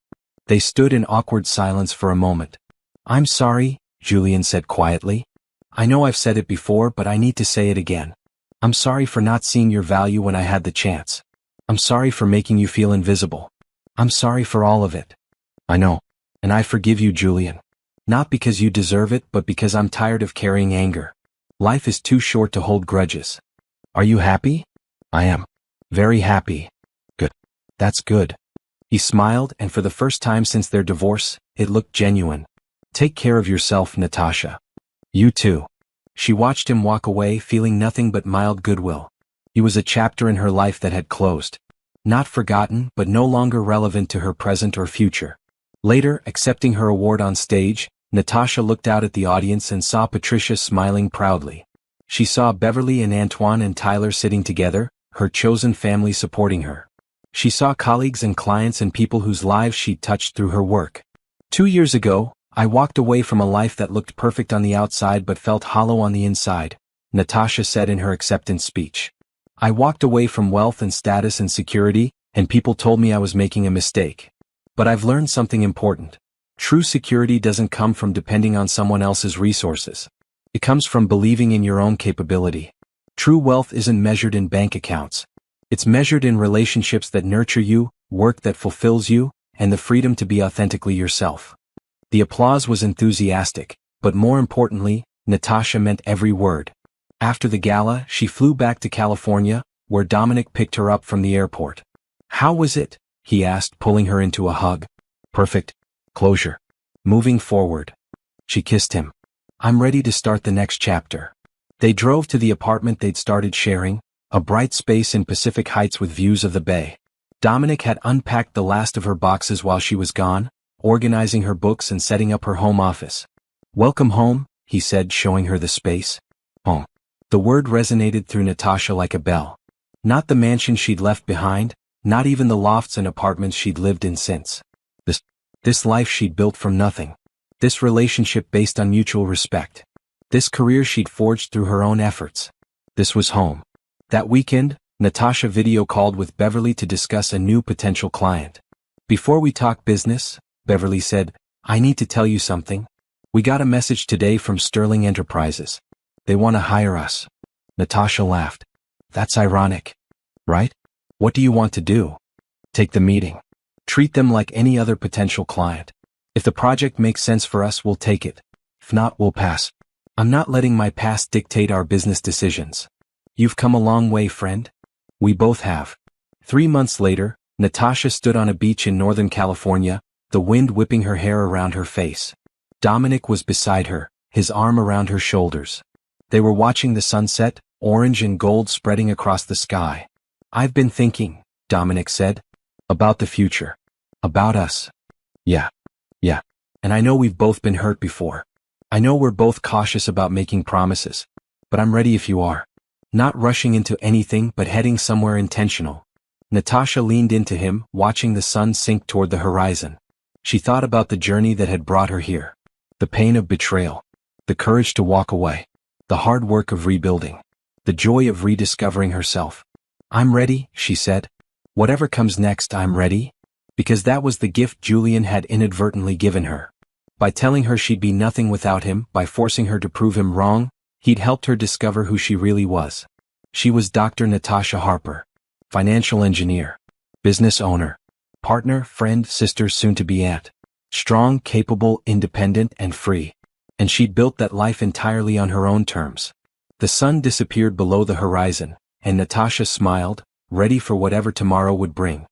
They stood in awkward silence for a moment. I'm sorry, Julian said quietly. I know I've said it before, but I need to say it again. I'm sorry for not seeing your value when I had the chance. I'm sorry for making you feel invisible. I'm sorry for all of it. I know. And I forgive you, Julian. Not because you deserve it, but because I'm tired of carrying anger. Life is too short to hold grudges. Are you happy? I am. Very happy. Good. That's good. He smiled, and for the first time since their divorce, it looked genuine. Take care of yourself, Natasha. You too. She watched him walk away, feeling nothing but mild goodwill. He was a chapter in her life that had closed. Not forgotten, but no longer relevant to her present or future. Later, accepting her award on stage, Natasha looked out at the audience and saw Patricia smiling proudly. She saw Beverly and Antoine and Tyler sitting together, her chosen family supporting her. She saw colleagues and clients and people whose lives she'd touched through her work. 2 years ago, I walked away from a life that looked perfect on the outside but felt hollow on the inside, Natasha said in her acceptance speech. I walked away from wealth and status and security, and people told me I was making a mistake. But I've learned something important. True security doesn't come from depending on someone else's resources. It comes from believing in your own capability. True wealth isn't measured in bank accounts. It's measured in relationships that nurture you, work that fulfills you, and the freedom to be authentically yourself. The applause was enthusiastic, but more importantly, Natasha meant every word. After the gala, she flew back to California, where Dominic picked her up from the airport. "How was it?" he asked, pulling her into a hug. "Perfect. Closure. Moving forward." She kissed him. "I'm ready to start the next chapter." They drove to the apartment they'd started sharing, a bright space in Pacific Heights with views of the bay. Dominic had unpacked the last of her boxes while she was gone, organizing her books and setting up her home office. "Welcome home," he said, showing her the space. Home. The word resonated through Natasha like a bell. Not the mansion she'd left behind, not even the lofts and apartments she'd lived in since. This life she'd built from nothing. This relationship based on mutual respect. This career she'd forged through her own efforts. This was home. That weekend, Natasha video called with Beverly to discuss a new potential client. "Before we talk business," Beverly said, "I need to tell you something. We got a message today from Sterling Enterprises. They want to hire us." Natasha laughed. "That's ironic. Right? What do you want to do?" "Take the meeting. Treat them like any other potential client. If the project makes sense for us, we'll take it. If not, we'll pass. I'm not letting my past dictate our business decisions." "You've come a long way, friend." "We both have." 3 months later, Natasha stood on a beach in Northern California, the wind whipping her hair around her face. Dominic was beside her, his arm around her shoulders. They were watching the sunset, orange and gold spreading across the sky. "I've been thinking," Dominic said, "about the future. About us." Yeah. "And I know we've both been hurt before. I know we're both cautious about making promises. But I'm ready if you are. Not rushing into anything but heading somewhere intentional." Natasha leaned into him, watching the sun sink toward the horizon. She thought about the journey that had brought her here. The pain of betrayal. The courage to walk away. The hard work of rebuilding. The joy of rediscovering herself. "I'm ready," she said. "Whatever comes next, I'm ready." Because that was the gift Julian had inadvertently given her. By telling her she'd be nothing without him, by forcing her to prove him wrong, he'd helped her discover who she really was. She was Dr. Natasha Harper. Financial engineer. Business owner. Partner, friend, sister, soon-to-be aunt. Strong, capable, independent, and free. And she'd built that life entirely on her own terms. The sun disappeared below the horizon, and Natasha smiled, ready for whatever tomorrow would bring.